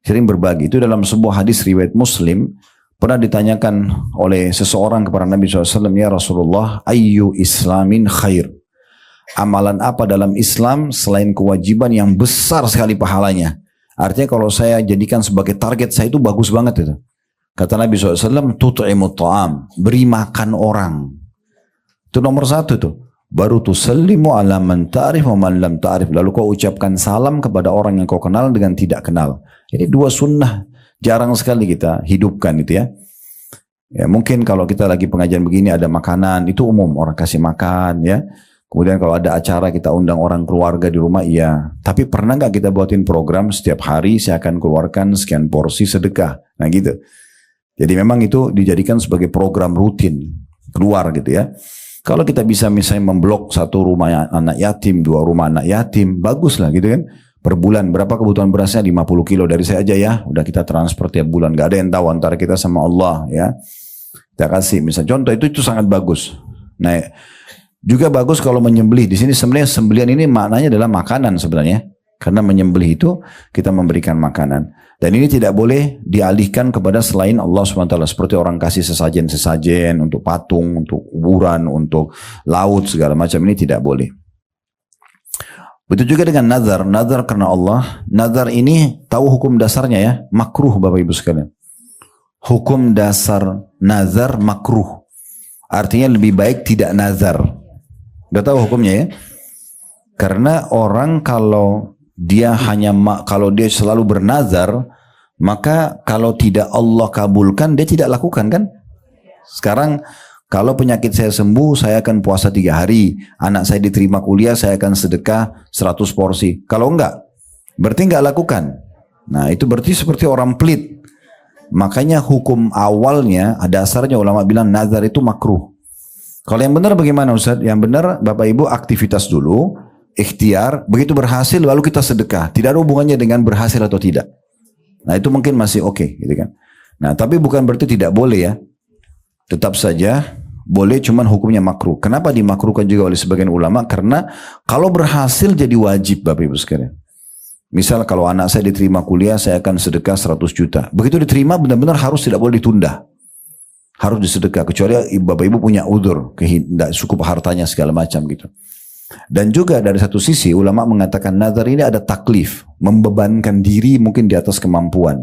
Sering berbagi. Itu dalam sebuah hadis riwayat Muslim. Pernah ditanyakan oleh seseorang kepada Nabi SAW, ya Rasulullah, ayyu islamin khair. Amalan apa dalam Islam selain kewajiban yang besar sekali pahalanya. Artinya kalau saya jadikan sebagai target saya itu bagus banget itu. Kata Nabi SAW, tut'imut ta'am, beri makan orang. Itu nomor 1 tuh. Baru tusallimu ala man ta'rif wa man lam ta'rif. Lalu kau ucapkan salam kepada orang yang kau kenal dengan tidak kenal. Ini 2 sunnah. Jarang sekali kita hidupkan itu ya. Ya mungkin kalau kita lagi pengajian begini ada makanan, itu umum orang kasih makan ya. Kemudian kalau ada acara kita undang orang keluarga di rumah, iya. Tapi pernah nggak kita buatin program setiap hari saya akan keluarkan sekian porsi sedekah. Nah gitu. Jadi memang itu dijadikan sebagai program rutin keluar gitu ya. Kalau kita bisa misalnya memblok 1 rumah anak yatim, 2 rumah anak yatim, bagus lah gitu kan. Per bulan berapa kebutuhan berasnya? 50 kilo dari saya aja ya, udah kita transfer tiap bulan, gak ada yang tahu antara kita sama Allah ya. Kita kasih misal contoh itu sangat bagus. Nah juga bagus kalau menyembelih. Di sini sebenarnya sembelihan ini maknanya adalah makanan sebenarnya, karena menyembelih itu kita memberikan makanan. Dan ini tidak boleh dialihkan kepada selain Allah SWT, seperti orang kasih sesajen untuk patung, untuk kuburan, untuk laut segala macam, ini tidak boleh. Begitu juga dengan nazar. Nazar karena Allah. Nazar ini tahu hukum dasarnya ya. Makruh Bapak Ibu sekalian. Hukum dasar nazar makruh. Artinya lebih baik tidak nazar. Udah tahu hukumnya ya. Karena orang kalau dia kalau dia selalu bernazar, maka kalau tidak Allah kabulkan, dia tidak lakukan kan. Sekarang kalau penyakit saya sembuh, saya akan puasa 3 hari. Anak saya diterima kuliah, saya akan sedekah 100 porsi. Kalau enggak, berarti enggak lakukan. Nah itu berarti seperti orang pelit. Makanya hukum awalnya, dasarnya ulama bilang nazar itu makruh. Kalau yang benar bagaimana Ustaz? Yang benar Bapak Ibu aktivitas dulu, ikhtiar, begitu berhasil lalu kita sedekah. Tidak ada hubungannya dengan berhasil atau tidak. Nah itu mungkin masih oke, gitu kan. Nah tapi bukan berarti tidak boleh ya. Tetap saja boleh, cuman hukumnya makruh. Kenapa dimakruhkan juga oleh sebagian ulama? Karena kalau berhasil jadi wajib Bapak Ibu sekalian. Misal kalau anak saya diterima kuliah, saya akan sedekah 100 juta. Begitu diterima benar-benar harus, tidak boleh ditunda. Harus disedekah, kecuali Bapak Ibu punya udzur, tidak cukup hartanya segala macam gitu. Dan juga dari satu sisi ulama mengatakan nazar ini ada taklif, membebankan diri mungkin di atas kemampuan.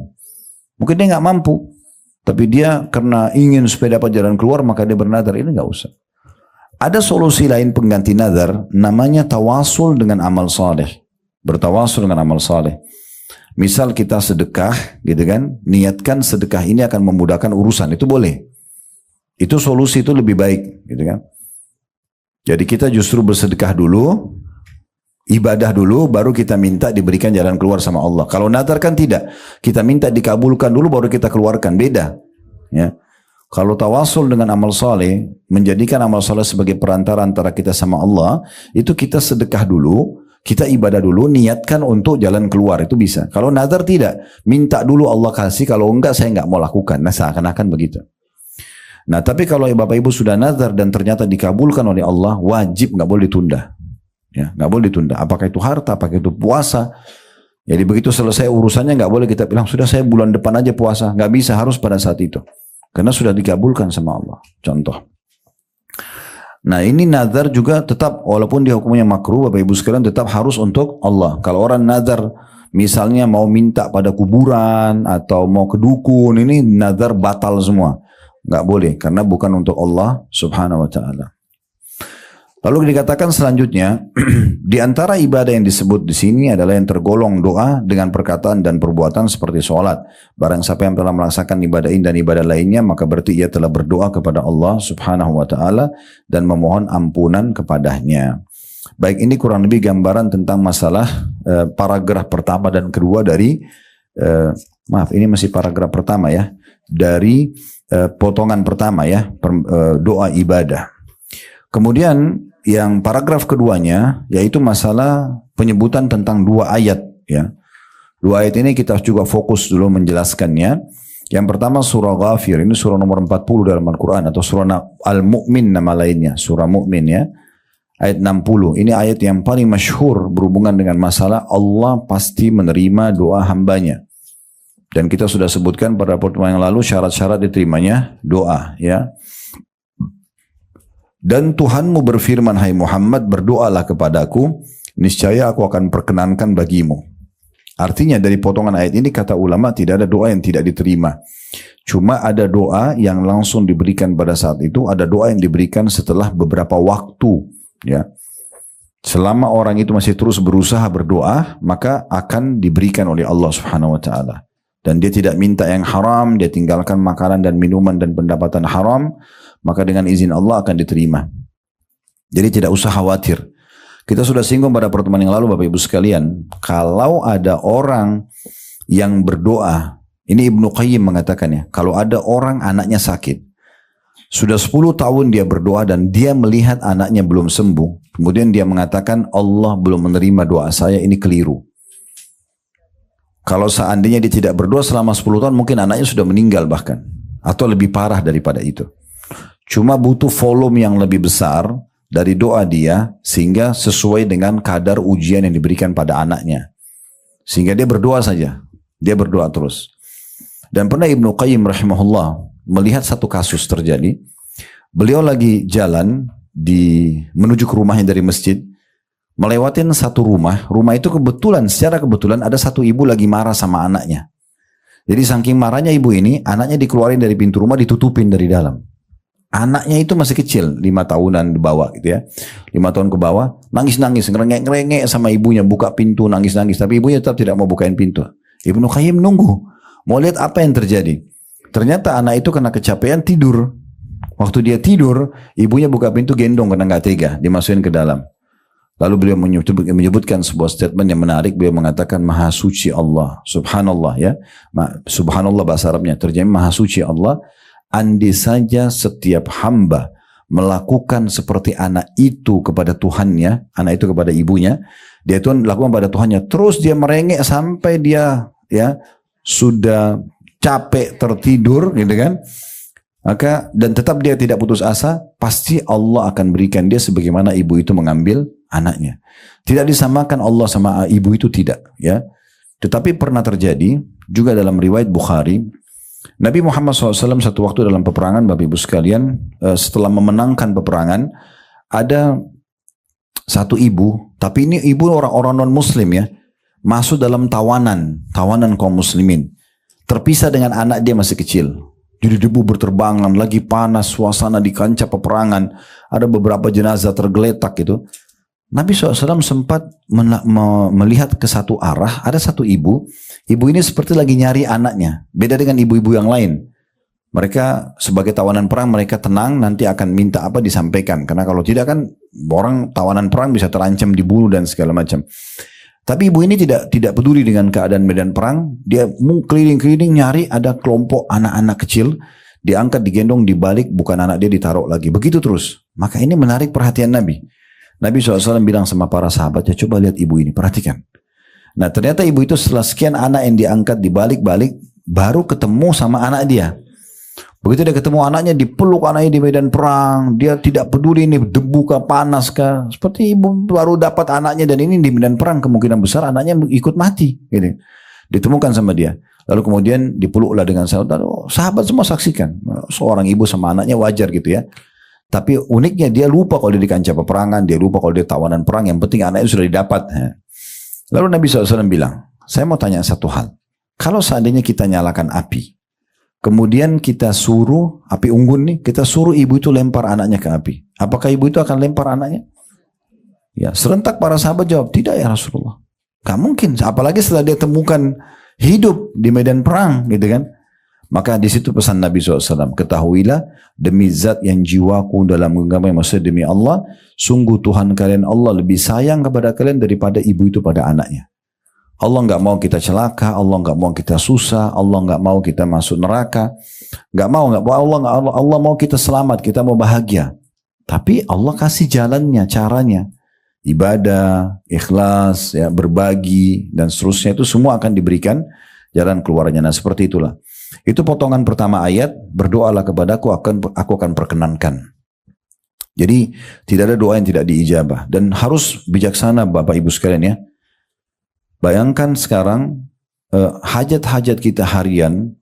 Mungkin dia nggak mampu, tapi dia karena ingin supaya dapat jalan keluar maka dia bernazar, ini nggak usah. Ada solusi lain pengganti nazar, namanya tawasul dengan amal saleh. Bertawasul dengan amal saleh. Misal kita sedekah, gitu kan? Niatkan sedekah ini akan memudahkan urusan, itu boleh. Itu solusi, itu lebih baik, gitu kan? Jadi kita justru bersedekah dulu, ibadah dulu, baru kita minta diberikan jalan keluar sama Allah. Kalau nazar kan tidak, kita minta dikabulkan dulu, baru kita keluarkan, beda. Ya. Kalau tawasul dengan amal saleh, menjadikan amal saleh sebagai perantara antara kita sama Allah, itu kita sedekah dulu, kita ibadah dulu, niatkan untuk jalan keluar, itu bisa. Kalau nazar tidak, minta dulu Allah kasih, kalau enggak saya enggak mau lakukan. Nah seakan-akan begitu. Nah tapi kalau Bapak Ibu sudah nazar dan ternyata dikabulkan oleh Allah, wajib, nggak boleh ditunda. Ya, nggak boleh ditunda. Apakah itu harta, apakah itu puasa. Jadi begitu selesai urusannya nggak boleh kita bilang sudah saya bulan depan aja puasa. Nggak bisa, harus pada saat itu. Karena sudah dikabulkan sama Allah. Contoh. Nah ini nazar juga tetap walaupun dia hukumnya makruh, Bapak Ibu sekalian tetap harus untuk Allah. Kalau orang nazar misalnya mau minta pada kuburan atau mau ke dukun, ini nazar batal semua. Nggak boleh, karena bukan untuk Allah subhanahu wa ta'ala. Lalu dikatakan selanjutnya, di antara ibadah yang disebut di sini adalah yang tergolong doa dengan perkataan dan perbuatan seperti sholat. Barang siapa yang telah melaksanakan ibadah ini dan ibadah lainnya, maka berarti ia telah berdoa kepada Allah subhanahu wa ta'ala dan memohon ampunan kepadanya. Baik, ini kurang lebih gambaran tentang masalah paragraf pertama dan kedua dari, maaf ini masih paragraf pertama ya, dari potongan pertama ya, doa ibadah. Kemudian yang paragraf keduanya yaitu masalah penyebutan tentang dua ayat ya. Dua ayat ini kita juga fokus dulu menjelaskannya. Yang pertama surah Ghafir, ini surah nomor 40 dalam Al-Quran atau surah Al-Mu'min nama lainnya, surah Mu'min ya. Ayat 60, ini ayat yang paling masyhur berhubungan dengan masalah Allah pasti menerima doa hambanya. Dan kita sudah sebutkan pada pertemuan yang lalu syarat-syarat diterimanya doa ya. Dan Tuhanmu berfirman, hai Muhammad, berdoalah kepadaku, niscaya aku akan perkenankan bagimu. Artinya dari potongan ayat ini kata ulama tidak ada doa yang tidak diterima. Cuma ada doa yang langsung diberikan pada saat itu, ada doa yang diberikan setelah beberapa waktu ya. Selama orang itu masih terus berusaha berdoa, maka akan diberikan oleh Allah Subhanahu wa taala. Dan dia tidak minta yang haram, dia tinggalkan makanan dan minuman dan pendapatan haram, maka dengan izin Allah akan diterima. Jadi tidak usah khawatir. Kita sudah singgung pada pertemuan yang lalu Bapak Ibu sekalian, kalau ada orang yang berdoa, ini Ibnu Qayyim mengatakannya, kalau ada orang anaknya sakit, sudah 10 tahun dia berdoa dan dia melihat anaknya belum sembuh, kemudian dia mengatakan Allah belum menerima doa saya, ini keliru. Kalau seandainya dia tidak berdoa selama 10 tahun, mungkin anaknya sudah meninggal bahkan. Atau lebih parah daripada itu. Cuma butuh volume yang lebih besar dari doa dia, sehingga sesuai dengan kadar ujian yang diberikan pada anaknya. Sehingga dia berdoa saja. Dia berdoa terus. Dan pernah Ibnu Qayyim rahimahullah melihat satu kasus terjadi. Beliau lagi jalan menuju ke rumahnya dari masjid. Melewatin satu rumah itu kebetulan, secara kebetulan ada satu ibu lagi marah sama anaknya. Jadi saking marahnya ibu ini, anaknya dikeluarin dari pintu rumah, ditutupin dari dalam. Anaknya itu masih kecil, 5 tahunan di bawah gitu ya. 5 tahun ke bawah, nangis-nangis, ngerengek-ngerengek sama ibunya, buka pintu, nangis-nangis. Tapi ibunya tetap tidak mau bukain pintu. Ibnu Qayyim nunggu, mau lihat apa yang terjadi. Ternyata anak itu kena kecapean tidur. Waktu dia tidur, ibunya buka pintu gendong karena nggak tega, dimasukin ke dalam. Lalu beliau menyebutkan sebuah statement yang menarik. Beliau mengatakan Maha Suci Allah, Subhanallah ya. Subhanallah bahasa Arabnya, terjemah Maha Suci Allah. Andai saja setiap hamba melakukan seperti anak itu kepada Tuhannya, anak itu kepada ibunya, dia itu lakukan pada Tuhannya, terus dia merengek sampai dia ya sudah capek tertidur gitu kan, maka dan tetap dia tidak putus asa, pasti Allah akan berikan dia sebagaimana ibu itu mengambil anaknya. Tidak disamakan Allah sama ibu itu, tidak ya. Tetapi pernah terjadi juga dalam riwayat Bukhari, Nabi Muhammad SAW satu waktu dalam peperangan, Bapak Ibu sekalian, setelah memenangkan peperangan, ada satu ibu, tapi ini ibu orang-orang non-muslim ya, masuk dalam tawanan kaum muslimin, terpisah dengan anak dia masih kecil. Jadi debu berterbangan, lagi panas, suasana di kancah peperangan, ada beberapa jenazah tergeletak gitu. Nabi SAW sempat melihat ke satu arah, ada satu ibu ini seperti lagi nyari anaknya, beda dengan ibu-ibu yang lain. Mereka sebagai tawanan perang, mereka tenang, nanti akan minta apa disampaikan, karena kalau tidak kan orang tawanan perang bisa terancam dibunuh dan segala macam. Tapi ibu ini tidak peduli dengan keadaan medan perang, dia keliling-keliling nyari ada kelompok anak-anak kecil, diangkat, digendong, dibalik, bukan anak dia ditaruh lagi, begitu terus. Maka ini menarik perhatian Nabi. Nabi SAW bilang sama para sahabatnya, coba lihat ibu ini, perhatikan. Nah ternyata ibu itu setelah sekian anak yang diangkat dibalik-balik, baru ketemu sama anak dia. Begitu dia ketemu anaknya, dipeluk anaknya di medan perang, dia tidak peduli ini debu kah, panas kah, seperti ibu baru dapat anaknya, dan ini di medan perang kemungkinan besar anaknya ikut mati. Gitu. Ditemukan sama dia. Lalu kemudian dipeluklah dengan sahabat, sahabat semua saksikan, seorang ibu sama anaknya wajar gitu ya. Tapi uniknya dia lupa kalau dia di kancah peperangan, dia lupa kalau dia tawanan perang, yang penting anaknya sudah didapat. Lalu Nabi SAW bilang, saya mau tanya satu hal. Kalau seandainya kita nyalakan api, kemudian kita suruh, api unggun nih, kita suruh ibu itu lempar anaknya ke api. Apakah ibu itu akan lempar anaknya? Ya, serentak para sahabat jawab, tidak ya Rasulullah. Gak mungkin, apalagi setelah dia temukan hidup di medan perang gitu kan. Maka di situ pesan Nabi SAW, ketahuilah demi zat yang jiwaku dalam genggaman, maksudnya demi Allah, sungguh Tuhan kalian Allah lebih sayang kepada kalian daripada ibu itu pada anaknya. Allah nggak mau kita celaka, Allah nggak mau kita susah, Allah nggak mau kita masuk neraka, nggak mau Allah mau kita selamat, kita mau bahagia. Tapi Allah kasih jalannya, caranya, ibadah, ikhlas, ya, berbagi dan seterusnya, itu semua akan diberikan jalan keluarnya. Nah seperti itulah. Itu potongan pertama ayat, berdoalah kepadaku, aku akan perkenankan. Jadi tidak ada doa yang tidak diijabah, dan harus bijaksana Bapak Ibu sekalian ya. Bayangkan sekarang hajat-hajat kita harian,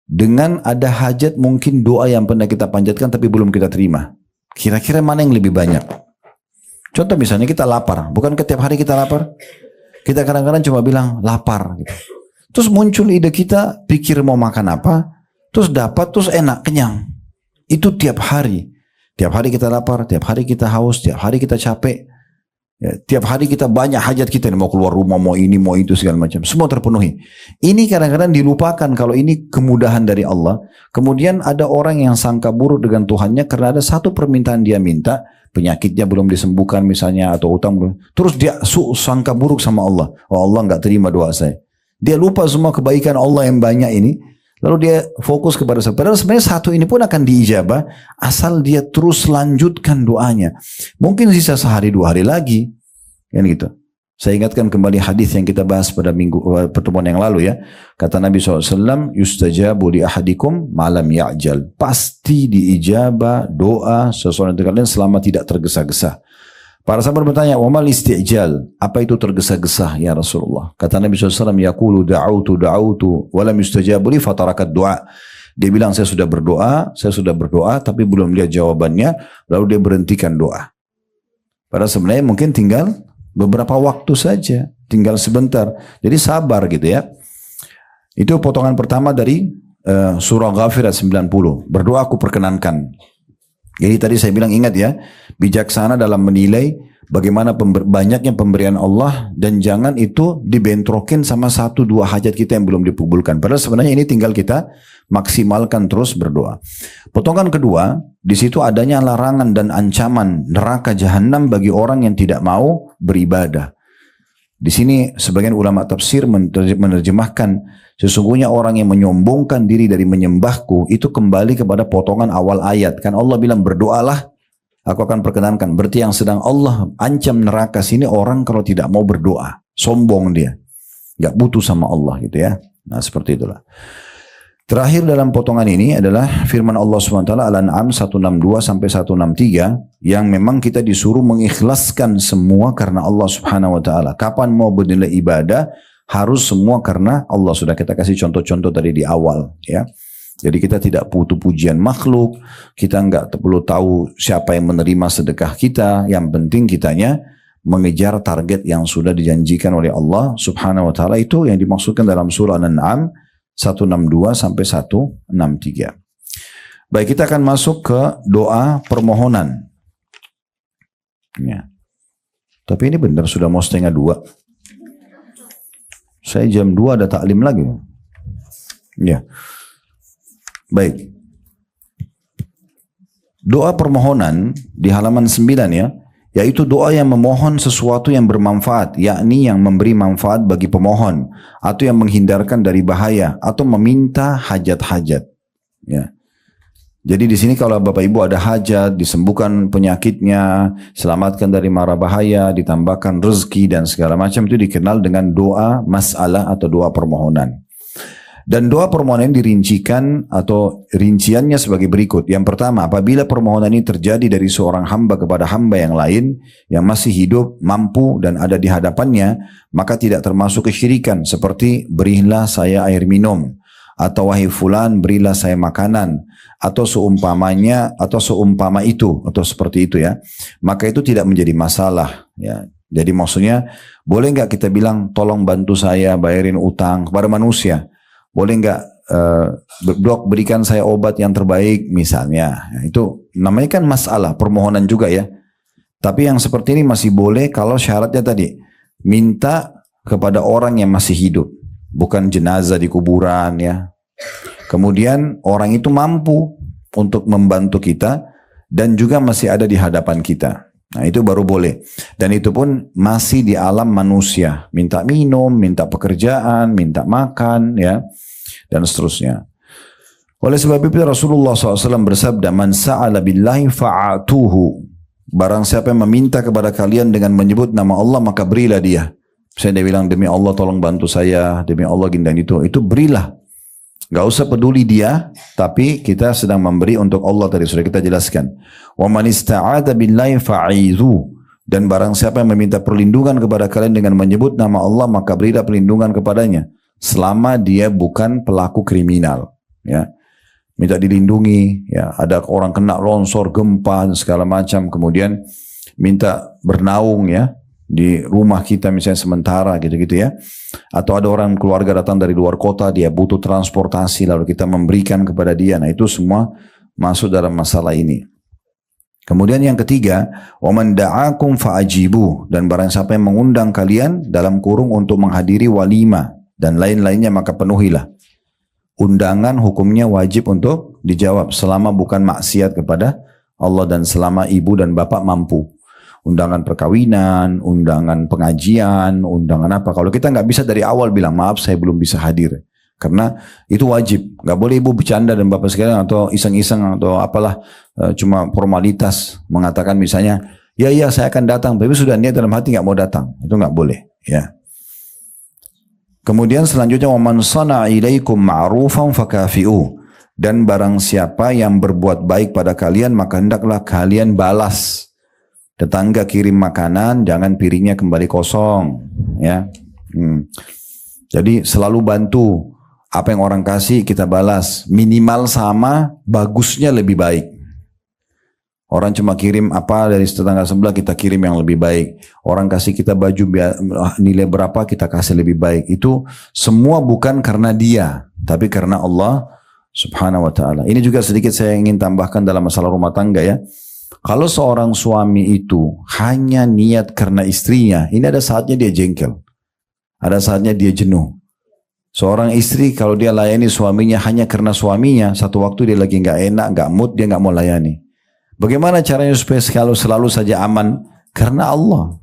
dengan ada hajat mungkin doa yang pernah kita panjatkan tapi belum kita terima. Kira-kira mana yang lebih banyak? Contoh misalnya kita lapar, bukan setiap hari kita lapar? Kita kadang-kadang cuma bilang lapar gitu. Terus muncul ide kita, pikir mau makan apa, terus dapat, terus enak, kenyang. Itu tiap hari. Tiap hari kita lapar, tiap hari kita haus, tiap hari kita capek. Ya, tiap hari kita banyak hajat kita, mau keluar rumah, mau ini, mau itu, segala macam. Semua terpenuhi. Ini kadang-kadang dilupakan kalau ini kemudahan dari Allah. Kemudian ada orang yang sangka buruk dengan Tuhannya karena ada satu permintaan dia minta, penyakitnya belum disembuhkan misalnya, atau utang belum. Terus dia sangka buruk sama Allah. Oh Allah nggak terima doa saya. Dia lupa semua kebaikan Allah yang banyak ini. Lalu dia fokus kepada satu. Padahal sebenarnya satu ini pun akan diijabah asal dia terus lanjutkan doanya. Mungkin sisa sehari 2 hari lagi. Kan gitu. Saya ingatkan kembali hadis yang kita bahas pada pertemuan yang lalu ya. Kata Nabi SAW, yustajabu li ahadikum malam ya'jal. Pasti diijabah doa seseorang dari kalian selama tidak tergesa-gesa. Para sahabat bertanya, wamal isti'jal, apa itu tergesa-gesa ya Rasulullah? Kata Nabi SAW, yaqulu da'autu walam yustajabu li fatarakat doa. Dia bilang saya sudah berdoa tapi belum lihat jawabannya, lalu dia berhentikan doa. Padahal sebenarnya mungkin tinggal beberapa waktu saja, tinggal sebentar. Jadi sabar gitu ya. Itu potongan pertama dari surah Ghafir ayat 90. Berdoa aku perkenankan. Jadi tadi saya bilang ingat ya, bijaksana dalam menilai bagaimana banyaknya pemberian Allah, dan jangan itu dibentrokin sama 1-2 hajat kita yang belum dikabulkan. Padahal sebenarnya ini tinggal kita maksimalkan terus berdoa. Potongan kedua, di situ adanya larangan dan ancaman neraka jahanam bagi orang yang tidak mau beribadah. Di sini sebagian ulama tafsir menerjemahkan sesungguhnya orang yang menyombongkan diri dari menyembahku itu kembali kepada potongan awal ayat. Kan Allah bilang berdoalah, aku akan perkenankan. Berarti yang sedang Allah ancam neraka sini orang kalau tidak mau berdoa. Sombong dia. Gak butuh sama Allah gitu ya. Nah seperti itulah. Terakhir dalam potongan ini adalah firman Allah SWT Al-An'am 162 sampai 163 yang memang kita disuruh mengikhlaskan semua karena Allah Subhanahu wa taala. Kapan mau bernilai ibadah harus semua karena Allah. Sudah kita kasih contoh-contoh tadi di awal ya. Jadi kita tidak butuh pujian makhluk, kita nggak perlu tahu siapa yang menerima sedekah kita. Yang penting kitanya mengejar target yang sudah dijanjikan oleh Allah Subhanahu wa taala. Itu yang dimaksudkan dalam surah Al-An'am 162 sampai 163. Baik, kita akan masuk ke doa permohonan. Ya. Tapi ini benar sudah mau 1:30. Saya jam 2 ada taklim lagi. Ya. Baik. Doa permohonan di halaman 9 ya. Yaitu doa yang memohon sesuatu yang bermanfaat, yakni yang memberi manfaat bagi pemohon, atau yang menghindarkan dari bahaya, atau meminta hajat-hajat. Ya. Jadi di sini kalau Bapak Ibu ada hajat, disembuhkan penyakitnya, selamatkan dari mara bahaya, ditambahkan rezeki dan segala macam, itu dikenal dengan doa masalah atau doa permohonan. Dan doa permohonan dirincikan atau rinciannya sebagai berikut. Yang pertama, apabila permohonan ini terjadi dari seorang hamba kepada hamba yang lain yang masih hidup, mampu dan ada di hadapannya, maka tidak termasuk kesyirikan seperti berilah saya air minum, atau wahai fulan berilah saya makanan, atau seumpamanya atau seumpama itu atau seperti itu ya. Maka itu tidak menjadi masalah ya. Jadi maksudnya boleh nggak kita bilang tolong bantu saya bayarin utang kepada manusia? Boleh nggak Dok berikan saya obat yang terbaik misalnya. Nah, itu namanya kan masalah permohonan juga ya. Tapi yang seperti ini masih boleh kalau syaratnya tadi minta kepada orang yang masih hidup, bukan jenazah di kuburan ya. Kemudian orang itu mampu untuk membantu kita dan juga masih ada di hadapan kita. Nah itu baru boleh. Dan itu pun masih di alam manusia. Minta minum, minta pekerjaan, minta makan ya. Dan seterusnya. Oleh sebab itu Rasulullah SAW bersabda, Man sa'ala billahi fa'atuhu. Barang siapa yang meminta kepada kalian dengan menyebut nama Allah, maka berilah dia. Saya dia bilang, demi Allah tolong bantu saya, demi Allah gini dan itu berilah. Gak usah peduli dia, tapi kita sedang memberi untuk Allah tadi sudah kita jelaskan. Wa man ista'adha billahi fa'idhu. Dan barang siapa yang meminta perlindungan kepada kalian dengan menyebut nama Allah, maka berilah perlindungan kepadanya selama dia bukan pelaku kriminal, ya. Minta dilindungi, ya. Ada orang kena longsor, gempa dan segala macam, kemudian minta bernaung ya di rumah kita misalnya sementara gitu-gitu ya. Atau ada orang keluarga datang dari luar kota, dia butuh transportasi lalu kita memberikan kepada dia. Nah itu semua masuk dalam masalah ini. Kemudian yang ketiga, waman da'akum fa'ajibu, dan barang siapa yang mengundang kalian dalam kurung untuk menghadiri walimah dan lain-lainnya maka penuhilah. Undangan hukumnya wajib untuk dijawab selama bukan maksiat kepada Allah dan selama ibu dan bapak mampu. Undangan perkawinan, undangan pengajian, undangan apa. Kalau kita nggak bisa dari awal bilang maaf saya belum bisa hadir. Karena itu wajib. Nggak boleh ibu bercanda dan bapak sekalian atau iseng-iseng atau apalah cuma formalitas mengatakan misalnya ya saya akan datang tapi sudah niat dalam hati nggak mau datang. Itu nggak boleh ya. Kemudian selanjutnya waman sana'a ilaikum ma'rufan fakafi'u, dan barang siapa yang berbuat baik pada kalian maka hendaklah kalian balas. Tetangga kirim makanan, jangan piringnya kembali kosong, ya. Jadi selalu bantu, apa yang orang kasih kita balas, minimal sama, bagusnya lebih baik. Orang cuma kirim apa dari tetangga sebelah, kita kirim yang lebih baik. Orang kasih kita baju nilai berapa, kita kasih lebih baik. Itu semua bukan karena dia, tapi karena Allah Subhanahu wa ta'ala. Ini juga sedikit saya ingin tambahkan dalam masalah rumah tangga ya. Kalau seorang suami itu hanya niat karena istrinya, ini ada saatnya dia jengkel. Ada saatnya dia jenuh. Seorang istri kalau dia layani suaminya hanya karena suaminya, satu waktu dia lagi nggak enak, nggak mood, dia nggak mau layani. Bagaimana caranya supaya selalu saja aman? Karena Allah.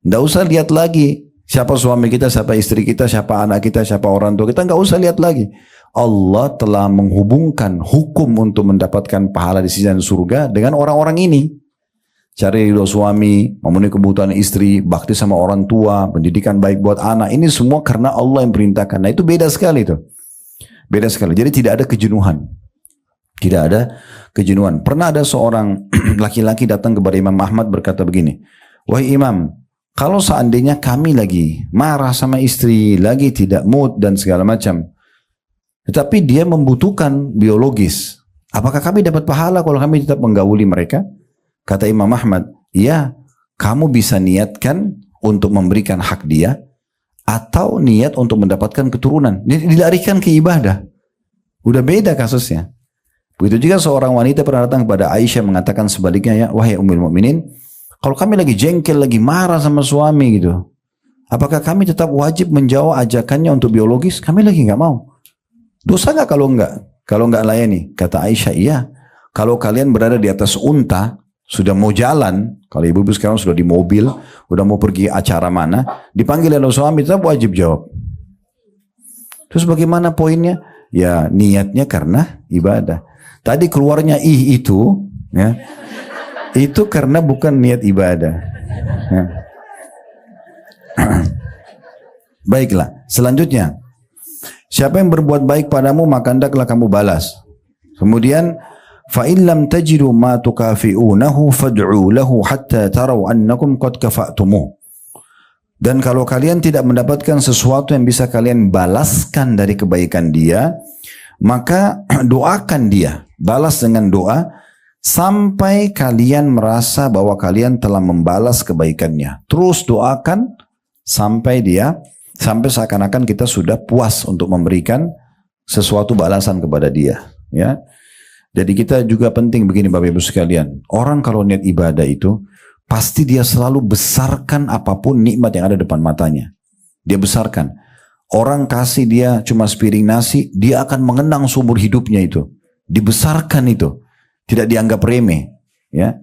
Nggak usah lihat lagi Siapa suami kita, siapa istri kita, siapa anak kita, siapa orang tua kita, nggak usah lihat lagi. Allah telah menghubungkan hukum untuk mendapatkan pahala di sisi surga dengan orang-orang ini. Cari ridho suami, memenuhi kebutuhan istri, bakti sama orang tua, pendidikan baik buat anak. Ini semua karena Allah yang perintahkan. Nah itu beda sekali tuh. Beda sekali. Jadi tidak ada kejenuhan. Tidak ada kejenuhan. Pernah ada seorang laki-laki datang kepada Imam Ahmad berkata begini, wahai Imam, kalau seandainya kami lagi marah sama istri, lagi tidak mood dan segala macam, tetapi dia membutuhkan biologis, apakah kami dapat pahala kalau kami tetap menggauli mereka? Kata Imam Ahmad, iya, kamu bisa niatkan untuk memberikan hak dia, atau niat untuk mendapatkan keturunan. Dilarikan ke ibadah. Udah beda kasusnya. Begitu juga seorang wanita pernah datang kepada Aisyah mengatakan sebaliknya, ya, wahai Ummul Mukminin, kalau kami lagi jengkel, lagi marah sama suami gitu, apakah kami tetap wajib menjawab ajakannya untuk biologis? Kami lagi nggak mau. Dosa nggak kalau nggak? Kalau nggak layani? Kata Aisyah, iya. Kalau kalian berada di atas unta, sudah mau jalan, kalau ibu-ibu sekarang sudah di mobil, udah mau pergi acara mana, dipanggil oleh suami, tetap wajib jawab. Terus bagaimana poinnya? Ya niatnya karena ibadah. Tadi keluarnya itu, ya. Itu karena bukan niat ibadah. Ya. Baiklah, selanjutnya. Siapa yang berbuat baik padamu, maka hendaklah kamu balas. Kemudian, فَإِنْ لَمْ تَجِدُوا مَا تُكَافِئُونَهُ فَادْعُوا لَهُ حَتَّى تَرَوْا أَنَّكُمْ قَدْ كَفَأْتُمُوهُ. Dan kalau kalian tidak mendapatkan sesuatu yang bisa kalian balaskan dari kebaikan dia, maka doakan dia. Balas dengan doa, sampai kalian merasa bahwa kalian telah membalas kebaikannya. Terus doakan sampai seakan-akan kita sudah puas untuk memberikan sesuatu balasan kepada dia. Ya, jadi kita juga penting begini Bapak Ibu sekalian. Orang kalau niat ibadah itu, pasti dia selalu besarkan apapun nikmat yang ada depan matanya. Dia besarkan. Orang kasih dia cuma sepiring nasi, dia akan mengenang seumur hidupnya itu. Dibesarkan itu. Tidak dianggap remeh, ya.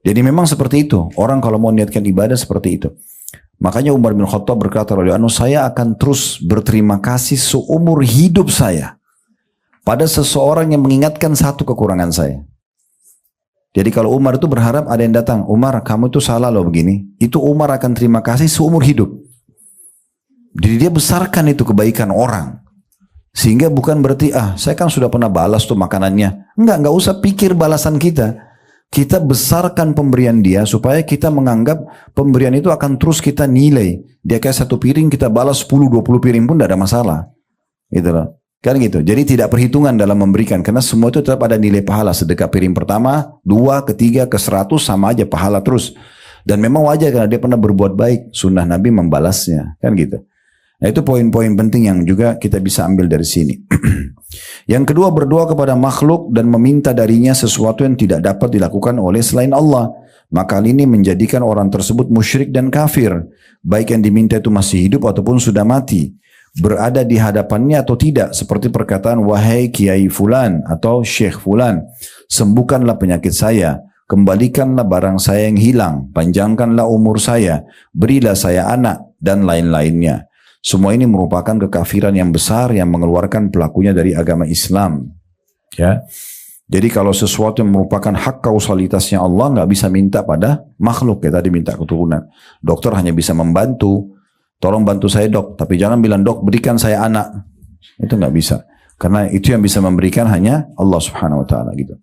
Jadi memang seperti itu. Orang kalau mau niatkan ibadah seperti itu. Makanya Umar bin Khattab berkata, saya akan terus berterima kasih seumur hidup saya pada seseorang yang mengingatkan satu kekurangan saya. Jadi kalau Umar itu berharap ada yang datang, Umar kamu itu salah loh begini. Itu Umar akan terima kasih seumur hidup. Jadi dia besarkan itu kebaikan orang. Sehingga bukan berarti, saya kan sudah pernah balas tuh makanannya. Enggak usah pikir balasan kita. Kita besarkan pemberian dia supaya kita menganggap pemberian itu akan terus kita nilai. Dia kayak satu piring kita balas 10-20 piring pun tidak ada masalah. Gitu loh. Kan gitu. Jadi tidak perhitungan dalam memberikan. Karena semua itu tetap ada nilai pahala. Sedekah piring pertama, 2, ketiga, ke 100 sama aja pahala terus. Dan memang wajar karena dia pernah berbuat baik. Sunnah Nabi membalasnya. Kan gitu. Nah itu poin-poin penting yang juga kita bisa ambil dari sini. Yang kedua, berdoa kepada makhluk dan meminta darinya sesuatu yang tidak dapat dilakukan oleh selain Allah. Maka hal ini menjadikan orang tersebut musyrik dan kafir. Baik yang diminta itu masih hidup ataupun sudah mati. Berada di hadapannya atau tidak. Seperti perkataan, wahai Kiai Fulan atau Syekh Fulan, sembuhkanlah penyakit saya. Kembalikanlah barang saya yang hilang. Panjangkanlah umur saya. Berilah saya anak dan lain-lainnya. Semua ini merupakan kekafiran yang besar yang mengeluarkan pelakunya dari agama Islam. Ya, jadi kalau sesuatu yang merupakan hak kausalitasnya Allah nggak bisa minta pada makhluk. Ya tadi minta keturunan. Dokter hanya bisa membantu. Tolong bantu saya dok, tapi jangan bilang dok berikan saya anak. Itu nggak bisa. Karena itu yang bisa memberikan hanya Allah Subhanahu Wa Taala gitu.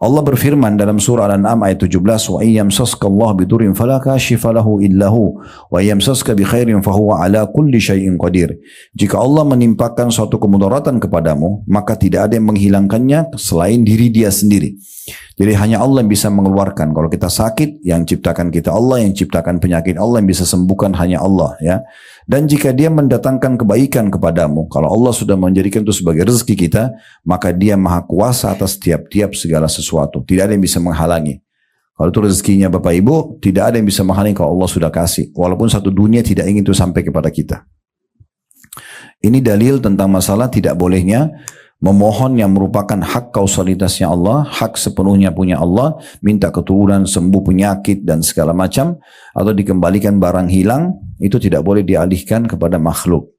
Allah berfirman dalam surah Al-An'am ayat 17, wa iyyamsaska Allah bidurin fala kashifa lahu illahu wa iyyamsaska bi khairin fahuwa ala kulli syai'in qadir. Jika Allah menimpakan suatu kemudaratan kepadamu, maka tidak ada yang menghilangkannya selain diri dia sendiri. Jadi hanya Allah yang bisa mengeluarkan. Kalau kita sakit, yang ciptakan kita Allah, yang ciptakan penyakit Allah, yang bisa sembuhkan hanya Allah, ya. Dan jika dia mendatangkan kebaikan kepadamu, kalau Allah sudah menjadikan itu sebagai rezeki kita, maka dia maha kuasa atas tiap-tiap segala sesuatu. Tidak ada yang bisa menghalangi. Kalau itu rezekinya Bapak Ibu, tidak ada yang bisa menghalangi kalau Allah sudah kasih. Walaupun satu dunia tidak ingin itu sampai kepada kita. Ini dalil tentang masalah tidak bolehnya memohon yang merupakan hak kausalitasnya Allah, hak sepenuhnya punya Allah, minta keturunan, sembuh penyakit dan segala macam, atau dikembalikan barang hilang, itu tidak boleh dialihkan kepada makhluk.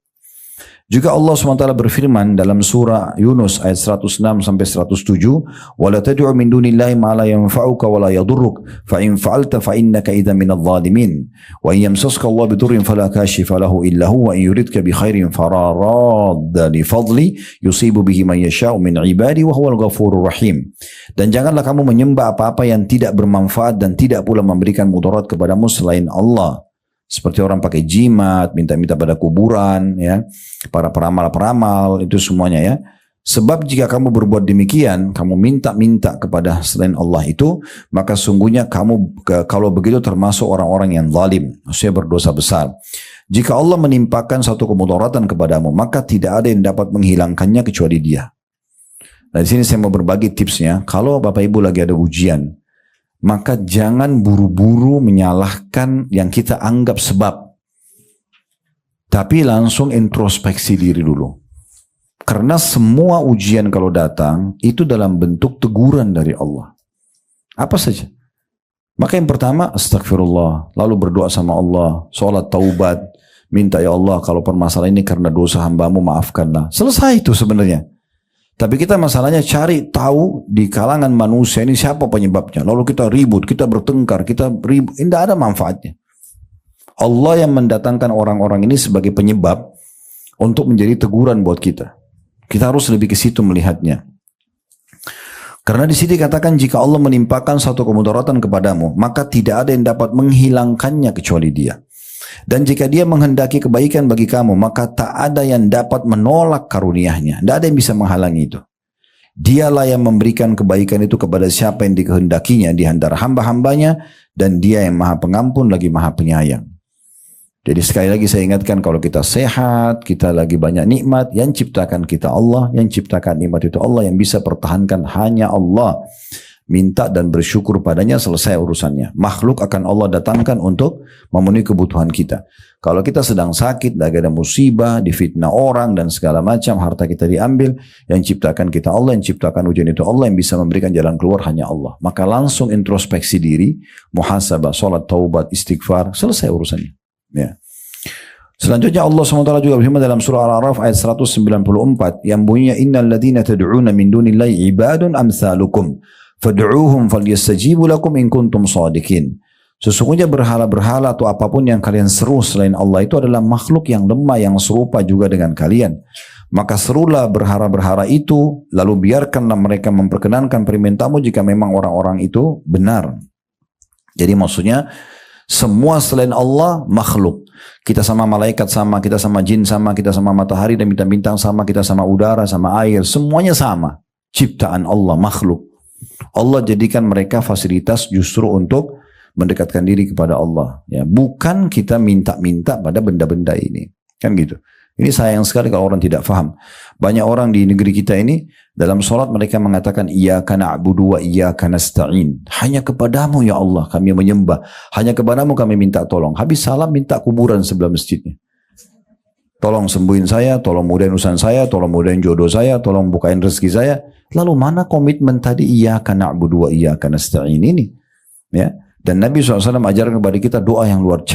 Juga Allah SWT berfirman dalam surah Yunus ayat 106 sampai 107, "Wala tad'u min dunillahi ma la yanfa'uka wa la yadurruk, fa in fa'alta fa innaka idza minadh dhalimin. Wa in yamsaska Allah bidurrin fala kashifa lahu illa huwa, wa in yuridka bi khairin fala radda li fadli yusibu bihi man yasha'u min ibadi wa huwal ghafurur rahim." Dan janganlah kamu menyembah apa-apa yang tidak bermanfaat dan tidak pula memberikan mudarat kepadamu selain Allah. Seperti orang pakai jimat, minta-minta pada kuburan, ya, para peramal-peramal, itu semuanya ya. Sebab jika kamu berbuat demikian, kamu minta-minta kepada selain Allah itu, maka sungguhnya kamu kalau begitu termasuk orang-orang yang zalim, maksudnya berdosa besar. Jika Allah menimpakan satu kemudaratan kepadamu, maka tidak ada yang dapat menghilangkannya kecuali Dia. Nah, di sini saya mau berbagi tipsnya. Kalau Bapak Ibu lagi ada ujian, maka jangan buru-buru menyalahkan yang kita anggap sebab. Tapi langsung introspeksi diri dulu. Karena semua ujian kalau datang, itu dalam bentuk teguran dari Allah. Apa saja. Maka yang pertama, astagfirullah. Lalu berdoa sama Allah. Sholat taubat. Minta, ya Allah, kalau permasalahan ini karena dosa hambamu, maafkanlah. Selesai itu sebenarnya. Tapi kita masalahnya cari tahu di kalangan manusia ini siapa penyebabnya. Lalu kita ribut, kita bertengkar, kita ribut. Tidak ada manfaatnya. Allah yang mendatangkan orang-orang ini sebagai penyebab untuk menjadi teguran buat kita. Kita harus lebih ke situ melihatnya. Karena di sini katakan jika Allah menimpakan satu kemudaratan kepadamu, maka tidak ada yang dapat menghilangkannya kecuali Dia. Dan jika Dia menghendaki kebaikan bagi kamu, maka tak ada yang dapat menolak karunia-Nya. Tidak ada yang bisa menghalangi itu. Dialah yang memberikan kebaikan itu kepada siapa yang dikehendakinya di antara hamba-hambanya, dan Dia yang Maha Pengampun lagi Maha Penyayang. Jadi sekali lagi saya ingatkan, kalau kita sehat, kita lagi banyak nikmat, yang ciptakan kita Allah, yang ciptakan nikmat itu Allah, yang bisa pertahankan hanya Allah. Minta dan bersyukur padanya, selesai urusannya. Makhluk akan Allah datangkan untuk memenuhi kebutuhan kita. Kalau kita sedang sakit, lagi ada musibah, difitnah orang dan segala macam, harta kita diambil, yang ciptakan kita Allah, yang ciptakan ujian itu Allah, yang bisa memberikan jalan keluar hanya Allah. Maka langsung introspeksi diri, muhasabah, sholat, taubat, istighfar, selesai urusannya. Ya. Selanjutnya Allah SWT juga berfirman dalam surah Al-A'raf ayat 194 yang bunyinya, innal ladhina tad'una min dunillahi ibadun amsalukum fad'uuhum falyastajibu lakum in kuntum shadiqin. Sesungguhnya berhala-berhala atau apapun yang kalian seru selain Allah itu adalah makhluk yang lemah yang serupa juga dengan kalian. Maka serulah berhala-berhala itu, lalu biarkanlah mereka memperkenankan permintamu jika memang orang-orang itu benar. Jadi maksudnya semua selain Allah makhluk. Kita sama malaikat sama, kita sama jin sama, kita sama matahari dan bintang-bintang sama, kita sama udara, sama air, semuanya sama. Ciptaan Allah, makhluk. Allah jadikan mereka fasilitas justru untuk mendekatkan diri kepada Allah. Ya, bukan kita minta-minta pada benda-benda ini. Kan gitu. Ini sayang sekali kalau orang tidak faham. Banyak orang di negeri kita ini, dalam sholat mereka mengatakan, iyyaka na'budu wa iyyaka nasta'in. Hanya kepadamu ya Allah kami menyembah. Hanya kepadamu kami minta tolong. Habis salam minta kuburan sebelah masjidnya. Tolong sembuhin saya, tolong mudahin urusan saya, tolong mudahin jodoh saya, tolong bukain rezeki saya. Lalu mana komitmen tadi iyyaka na'budu wa iyyaka nasta'in ini? Ya. Dan Nabi SAW ajarkan kepada kita doa yang luar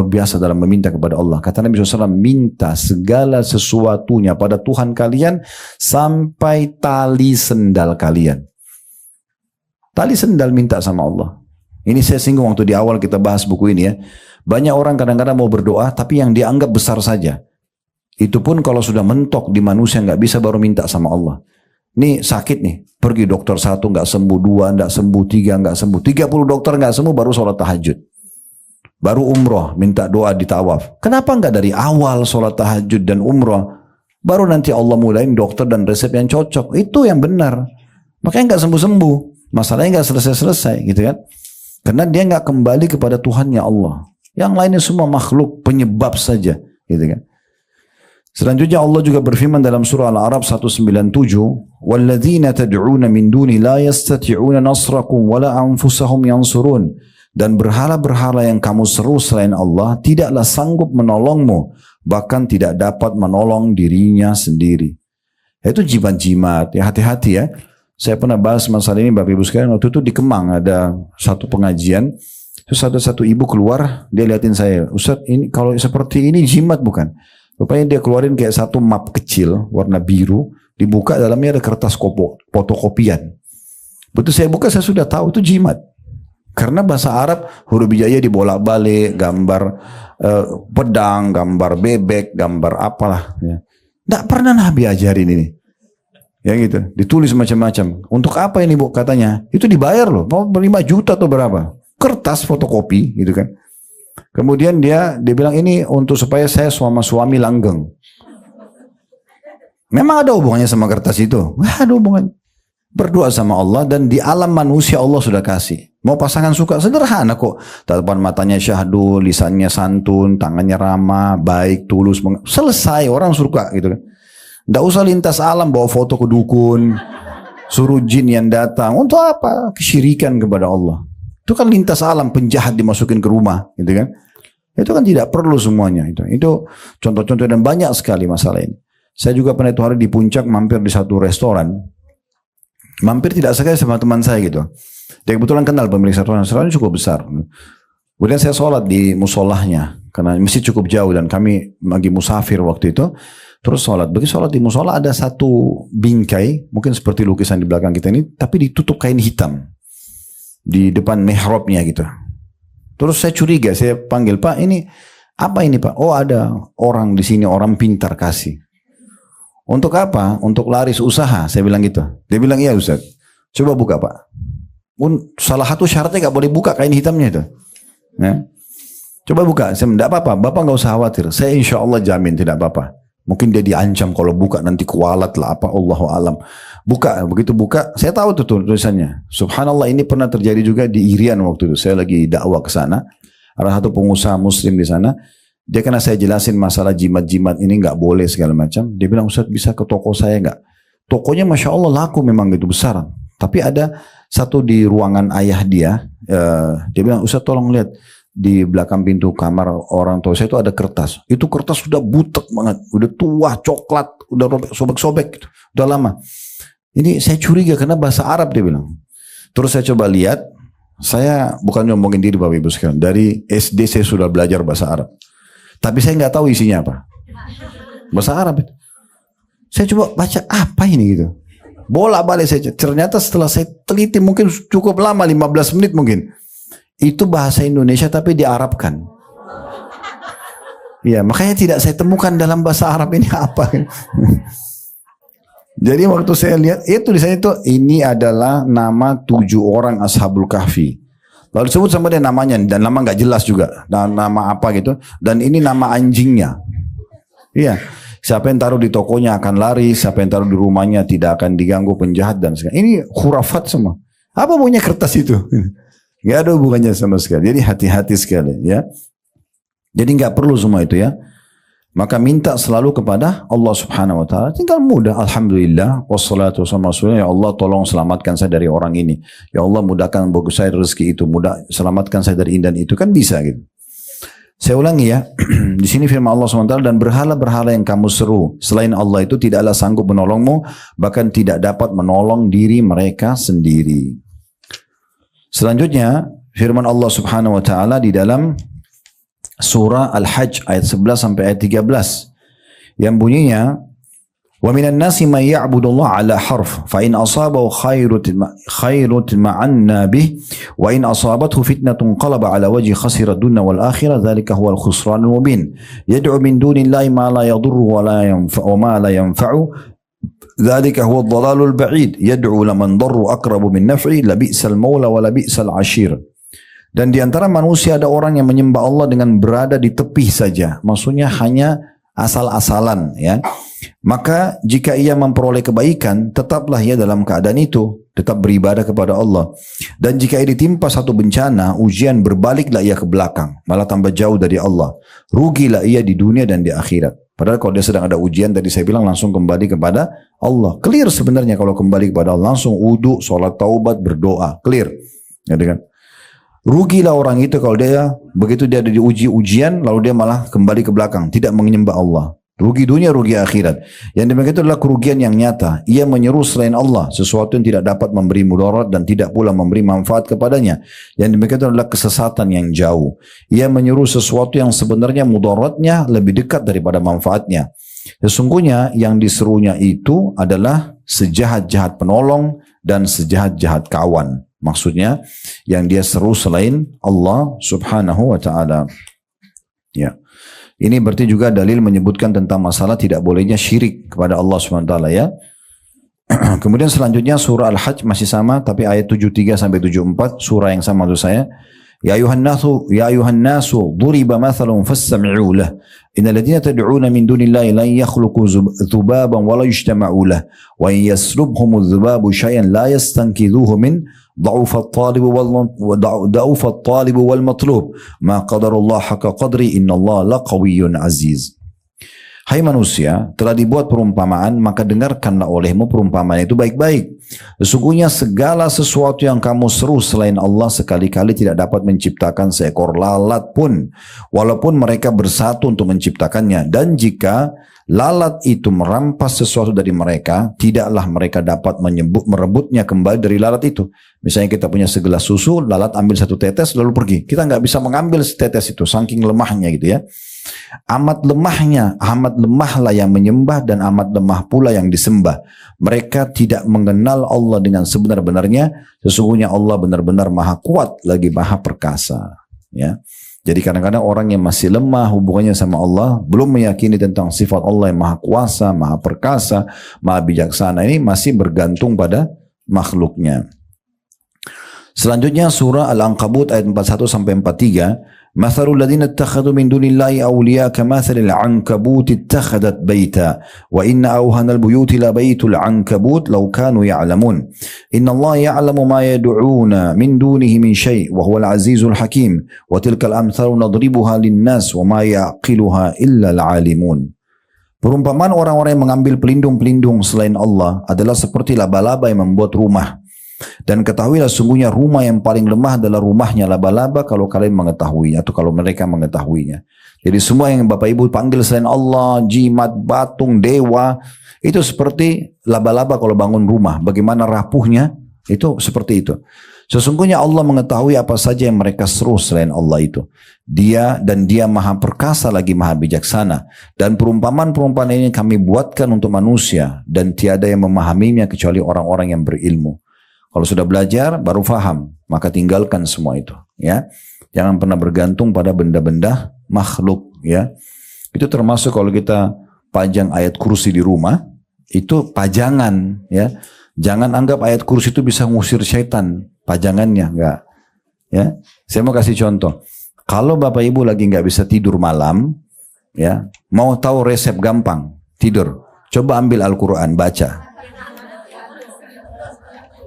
biasa dalam meminta kepada Allah. Kata Nabi SAW, minta segala sesuatunya pada Tuhan kalian sampai tali sendal kalian. Tali sendal minta sama Allah. Ini saya singgung waktu di awal kita bahas buku ini ya. Banyak orang kadang-kadang mau berdoa tapi yang dianggap besar saja. Itu pun kalau sudah mentok di manusia nggak bisa, baru minta sama Allah. Ini sakit nih, pergi dokter 1 nggak sembuh, 2 nggak sembuh, 3 nggak sembuh, 30 dokter nggak sembuh, baru sholat tahajud, baru umroh, minta doa di tawaf. Kenapa nggak dari awal sholat tahajud dan umroh, baru nanti Allah mulain dokter dan resep yang cocok, itu yang benar. Makanya nggak sembuh-sembuh, masalahnya nggak selesai-selesai, gitu kan? Karena dia nggak kembali kepada Tuhannya Allah. Yang lainnya semua makhluk penyebab saja, gitu kan? Selanjutnya Allah juga berfirman dalam surah Al-A'raf 197, "Walladzina tad'una min duni la yastati'una nasrakum wala anfusahum yansurun." Dan berhala-berhala yang kamu seru selain Allah tidaklah sanggup menolongmu, bahkan tidak dapat menolong dirinya sendiri. Itu jimat-jimat, ya hati-hati ya. Saya pernah bahas masalah ini Bapak Ibu sekalian, waktu itu di Kemang ada satu pengajian, terus ada satu ibu keluar, dia liatin saya, Ustaz ini kalau seperti ini jimat bukan? Rupanya dia keluarin kayak satu map kecil, warna biru, dibuka dalamnya ada kertas fotokopian. Betul saya buka saya sudah tahu itu jimat. Karena bahasa Arab huruf hijaiyah dibolak-balik, gambar pedang, gambar bebek, gambar apalah. Ya. Tidak pernah Nabi ajarin ini. Ya gitu, ditulis macam-macam. Untuk apa ini Bu katanya? Itu dibayar loh, mau 5 juta atau berapa? Kertas fotokopi gitu kan. Kemudian dia bilang ini untuk supaya saya sama suami langgeng. Memang ada hubungannya sama kertas itu? Nggak ada hubungan. Berdoa sama Allah dan di alam manusia Allah sudah kasih. Mau pasangan suka sederhana kok. Tatapan matanya syahdu, lisannya santun, tangannya ramah, baik, tulus. Selesai orang suka gitu kan. Tidak usah lintas alam bawa foto ke dukun, suruh jin yang datang. Untuk apa? Kesyirikan kepada Allah. Itu kan lintas alam, penjahat dimasukin ke rumah, gitu kan? Itu kan tidak perlu semuanya. Itu contoh-contoh dan banyak sekali masalah ini. Saya juga pernah itu hari di puncak mampir di satu restoran. Mampir tidak sekali sama teman saya gitu. Dia kebetulan kenal pemilik restoran cukup besar. Kemudian saya sholat di musolahnya karena masjid cukup jauh dan kami lagi musafir waktu itu. Terus sholat. Bagi sholat di musola ada satu bingkai, mungkin seperti lukisan di belakang kita ini, tapi ditutup kain hitam di depan mihrabnya gitu. Terus saya curiga, saya panggil Pak, ini apa ini Pak? Oh ada orang di sini, orang pintar kasih. Untuk apa? Untuk laris usaha. Saya bilang gitu. Dia bilang iya Ustaz. Coba buka Pak. Salah satu syaratnya gak boleh buka kain hitamnya itu. Ya. Coba buka. Saya tidak apa-apa. Bapak gak usah khawatir. Saya insya Allah jamin tidak apa-apa. Mungkin dia diancam kalau buka nanti kualat lah apa Allahu alam. Buka, begitu buka, saya tahu tuh tulisannya. Subhanallah ini pernah terjadi juga di Irian waktu itu. Saya lagi dakwah ke sana. Ada satu pengusaha muslim di sana. Dia kena saya jelasin masalah jimat-jimat ini nggak boleh segala macam. Dia bilang Ustaz bisa ke toko saya nggak? Tokonya Masya Allah laku memang gitu besar. Tapi ada satu di ruangan ayah dia. Dia bilang Ustaz tolong lihat. Di belakang pintu kamar orang tua saya itu ada kertas. Itu kertas sudah butek banget. Udah tua, coklat. Udah sobek-sobek gitu. Udah lama. Ini saya curiga karena bahasa Arab dia bilang. Terus saya coba lihat. Saya bukan nyombongin diri Bapak Ibu sekalian. Dari SD saya sudah belajar bahasa Arab. Tapi saya nggak tahu isinya apa. Bahasa Arab itu. Saya coba baca apa ini gitu. Bolak-balik saya. Ternyata setelah saya teliti mungkin cukup lama 15 menit mungkin. Itu bahasa Indonesia tapi diarabkan. Ya, makanya tidak saya temukan dalam bahasa Arab ini apa. Jadi waktu saya lihat itu di sana itu ini adalah nama 7 orang Ashabul Kahfi. Lalu disebut sama dia namanya dan nama nggak jelas juga. Dan nama apa gitu. Dan ini nama anjingnya. Iya. Siapa yang taruh di tokonya akan lari, siapa yang taruh di rumahnya tidak akan diganggu penjahat dan segala. Ini khurafat semua. Apa punya kertas itu? Gak ada hubungannya sama sekali. Jadi hati-hati sekali ya. Jadi gak perlu semua itu ya. Maka minta selalu kepada Allah Subhanahu Wa Taala. Tinggal mudah. Alhamdulillah. Wassalatu wassalamu. Ya Allah tolong selamatkan saya dari orang ini. Ya Allah mudahkan bagus saya rezeki itu. Selamatkan saya dari ini dan itu kan bisa gitu. Saya ulangi ya. Di sini firman Allah SWT dan berhala-berhala yang kamu seru selain Allah itu tidaklah sanggup menolongmu, bahkan tidak dapat menolong diri mereka sendiri. Selanjutnya firman Allah Subhanahu wa taala di dalam surah Al-Hajj ayat 11 sampai ayat 13 yang bunyinya wa minan nasi may ya'budullah ala harf fa in asabahu khairun ma'anna bih wa in asabathu fitnatun qalaba ala wajhi khasira dunya wal akhirah dzalika huwal khusranul mubin yad'u min dunillahi ma la yadurru wa ma la yanfa'u dzalika huwad dhalalul ba'id yad'u laman darru aqrabu min naf'i labi'sal maula wa labi'sal ashir. Dan di antara manusia ada orang yang menyembah Allah dengan berada di tepi saja, maksudnya hanya asal-asalan ya. Maka jika ia memperoleh kebaikan, tetaplah ia dalam keadaan itu, tetap beribadah kepada Allah. Dan jika ia ditimpa satu bencana, ujian, berbaliklah ia ke belakang, malah tambah jauh dari Allah. Rugilah ia di dunia dan di akhirat. Padahal kalau dia sedang ada ujian, tadi saya bilang langsung kembali kepada Allah. Clear sebenarnya kalau kembali kepada Allah, langsung wudu, sholat taubat, berdoa, clear. Ya kan? Rugilah orang itu kalau dia begitu dia ada diuji ujian lalu dia malah kembali ke belakang, tidak menyembah Allah. Rugi dunia, rugi akhirat. Yang demikian itu adalah kerugian yang nyata. Ia menyeru selain Allah, sesuatu yang tidak dapat memberi mudarat dan tidak pula memberi manfaat kepadanya. Yang demikian itu adalah kesesatan yang jauh. Ia menyeru sesuatu yang sebenarnya mudaratnya lebih dekat daripada manfaatnya. Sesungguhnya yang diserunya itu adalah sejahat-jahat penolong dan sejahat-jahat kawan. Maksudnya yang dia seru selain Allah subhanahu wa ta'ala. Ya. Ini berarti juga dalil menyebutkan tentang masalah tidak bolehnya syirik kepada Allah SWT ya. Kemudian selanjutnya surah Al-Hajj masih sama tapi ayat 73 sampai 74 surah yang sama maksud saya. Ya ayuhan nasu duriba mathalun fastami'u lah. Innal ladzina tad'una min dunillahi lan yakhluqu dhubaban wa la yajtama'u lah. Wa in yaslubhum dhubabu syai'an la yastankidhuhu min ضعف الطالب والمطلوب ما قدر الله حق قدري إن الله لقوي عزيز. Hai manusia, telah dibuat perumpamaan, maka dengarkanlah olehmu perumpamaan itu baik-baik. Sesungguhnya segala sesuatu yang kamu seru selain Allah sekali-kali tidak dapat menciptakan seekor lalat pun, walaupun mereka bersatu untuk menciptakannya. Dan jika lalat itu merampas sesuatu dari mereka, tidaklah mereka dapat merebutnya kembali dari lalat itu. Misalnya kita punya segelas susu, lalat ambil satu tetes lalu pergi. Kita nggak bisa mengambil setetes itu, saking lemahnya gitu ya. Amat lemahlah yang menyembah dan amat lemah pula yang disembah. Mereka tidak mengenal Allah dengan sebenar-benarnya. Sesungguhnya Allah benar-benar maha kuat lagi maha perkasa. Ya. Jadi kadang-kadang orang yang masih lemah hubungannya sama Allah, belum meyakini tentang sifat Allah yang maha kuasa, maha perkasa, maha bijaksana, ini masih bergantung pada makhluknya. Selanjutnya surah Al-Ankabut ayat 41 sampai 43. Mathalul ladzina ittakhadhu min dunillahi awliya kamathalil ankabut ittakhadat baita wa inna awhanal buyuti la baytul ankabut law kanu ya'lamun. Innallaha ya'lamu ma yad'una min dunihi min syai' wa huwal azizul hakim wa tilkal amthalu nadribuha linnas wa ma yaqiluha illa al-alimun. Perumpamaan orang-orang yang mengambil pelindung-pelindung selain Allah adalah seperti laba-laba yang membuat rumah. Dan ketahuilah sungguhnya rumah yang paling lemah adalah rumahnya laba-laba kalau kalian mengetahuinya atau kalau mereka mengetahuinya. Jadi semua yang Bapak Ibu panggil selain Allah, jimat, batung, dewa, itu seperti laba-laba kalau bangun rumah. Bagaimana rapuhnya, itu seperti itu. Sesungguhnya Allah mengetahui apa saja yang mereka seru selain Allah itu. Dia maha perkasa lagi maha bijaksana. Dan perumpamaan-perumpamaan ini kami buatkan untuk manusia dan tiada yang memahaminya kecuali orang-orang yang berilmu. Kalau sudah belajar baru faham, maka tinggalkan semua itu, ya. Jangan pernah bergantung pada benda-benda makhluk, ya. Itu termasuk kalau kita pajang ayat kursi di rumah, itu pajangan, ya. Jangan anggap ayat kursi itu bisa ngusir syaitan, pajangannya enggak. Ya. Saya mau kasih contoh. Kalau Bapak Ibu lagi enggak bisa tidur malam, ya, mau tahu resep gampang tidur, coba ambil Al-Qur'an baca.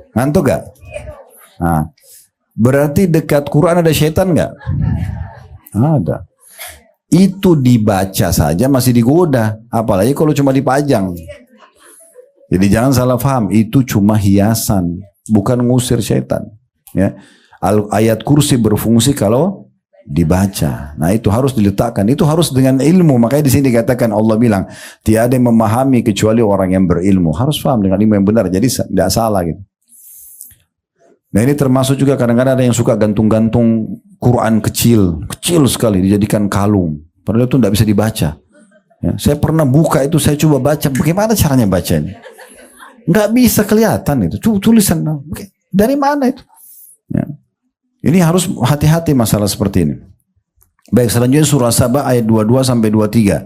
Ngantuk gak? Nah, berarti dekat Quran ada syaitan gak? Ada. Itu dibaca saja masih digoda. Apalagi kalau cuma dipajang. Jadi jangan salah paham. Itu cuma hiasan. Bukan ngusir syaitan. Ya. Ayat kursi berfungsi kalau dibaca. Nah itu harus diletakkan. Itu harus dengan ilmu. Makanya di sini dikatakan Allah bilang. Tiada yang memahami kecuali orang yang berilmu. Harus paham dengan ilmu yang benar. Jadi tidak salah gitu. Nah ini termasuk juga kadang-kadang ada yang suka gantung-gantung Quran kecil sekali dijadikan kalung. Padahal itu tidak bisa dibaca. Ya, saya pernah buka itu, saya coba baca. Bagaimana caranya baca ini? Nggak bisa kelihatan itu. Tulisan dari mana itu? Ya. Ini harus hati-hati masalah seperti ini. Baik, selanjutnya surah Sabah ayat 22 sampai 23.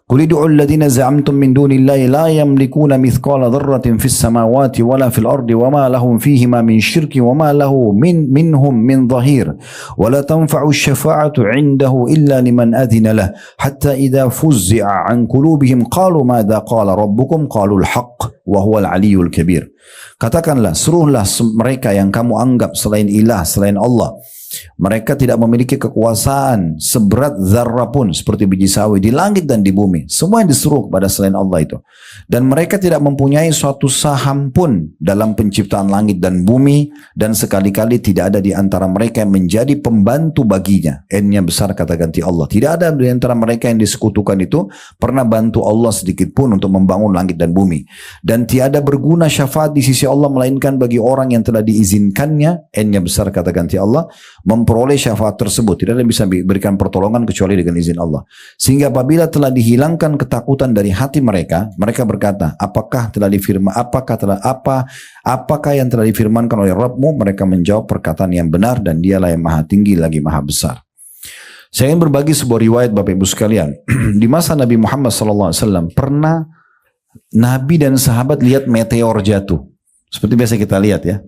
Qul ud'u alladziina za'amtum min dunillahi la yamlikuuna mithqala dzarratin fis samawati wala fil ardi wama lahum fihima min syirkin wama lahu minhum min dhahir wala tanfa'u asy-syafa'atu 'indahu illa liman adzina lah hatta idza fuzzi'a 'an qulubihim qalu madza qala rabbukum qalu al-haqq wa huwal 'aliyyul kabir. Katakanlah, serulah mereka yang kamu anggap selain ilah, selain Allah. Mereka tidak memiliki kekuasaan seberat zarrah pun seperti biji sawi di langit dan di bumi. Semua yang disuruh kepada selain Allah itu. Dan mereka tidak mempunyai suatu saham pun dalam penciptaan langit dan bumi. Dan sekali-kali tidak ada di antara mereka yang menjadi pembantu baginya. N-nya besar kata ganti Allah. Tidak ada di antara mereka yang disekutukan itu pernah bantu Allah sedikit pun untuk membangun langit dan bumi. Dan tiada berguna syafaat di sisi Allah melainkan bagi orang yang telah diizinkannya, N-nya besar kata ganti Allah, memperoleh syafaat tersebut. Tidak ada yang bisa berikan pertolongan kecuali dengan izin Allah. Sehingga apabila telah dihilangkan ketakutan dari hati mereka, mereka berkata, apakah yang telah difirmankan oleh Rabbmu? Mereka menjawab perkataan yang benar dan dialah yang maha tinggi lagi maha besar. Saya ingin berbagi sebuah riwayat Bapak Ibu sekalian. Di masa Nabi Muhammad SAW pernah Nabi dan sahabat lihat meteor jatuh. Seperti biasa kita lihat ya.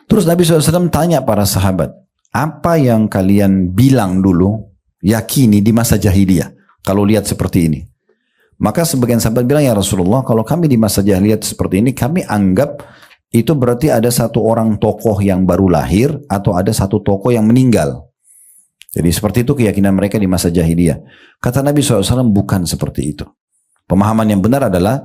Terus Nabi SAW tanya para sahabat, apa yang kalian bilang dulu, yakini di masa jahiliyah, kalau lihat seperti ini? Maka sebagian sahabat bilang, ya Rasulullah, kalau kami di masa jahiliyah seperti ini, kami anggap itu berarti ada satu orang tokoh yang baru lahir, atau ada satu tokoh yang meninggal. Jadi seperti itu keyakinan mereka di masa jahiliyah. Kata Nabi SAW, bukan seperti itu. Pemahaman yang benar adalah,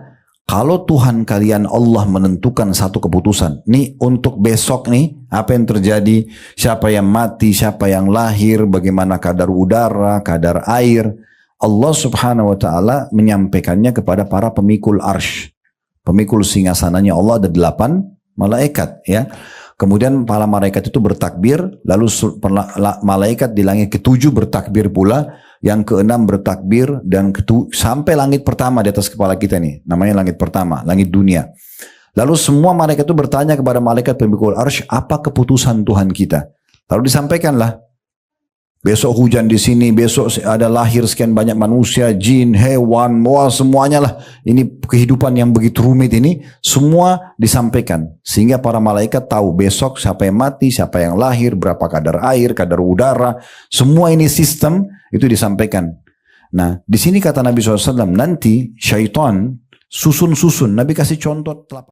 kalau Tuhan kalian Allah menentukan satu keputusan, nih untuk besok nih, apa yang terjadi, siapa yang mati, siapa yang lahir, bagaimana kadar udara, kadar air, Allah subhanahu wa ta'ala menyampaikannya kepada para pemikul arsy. Pemikul singgasananya Allah ada 8 malaikat ya. Kemudian para malaikat itu bertakbir, lalu malaikat di langit ke-7 bertakbir pula, yang ke-6 bertakbir, dan sampai langit pertama di atas kepala kita nih, namanya langit pertama, langit dunia. Lalu semua malaikat itu bertanya kepada malaikat pemikul arsy, apa keputusan Tuhan kita? Lalu disampaikanlah, besok hujan di sini, besok ada lahir sekian banyak manusia, jin, hewan, wah semuanya lah. Ini kehidupan yang begitu rumit ini, semua disampaikan. Sehingga para malaikat tahu besok siapa yang mati, siapa yang lahir, berapa kadar air, kadar udara. Semua ini sistem itu disampaikan. Nah, di sini kata Nabi SAW, nanti syaitan susun-susun. Nabi kasih contoh telapak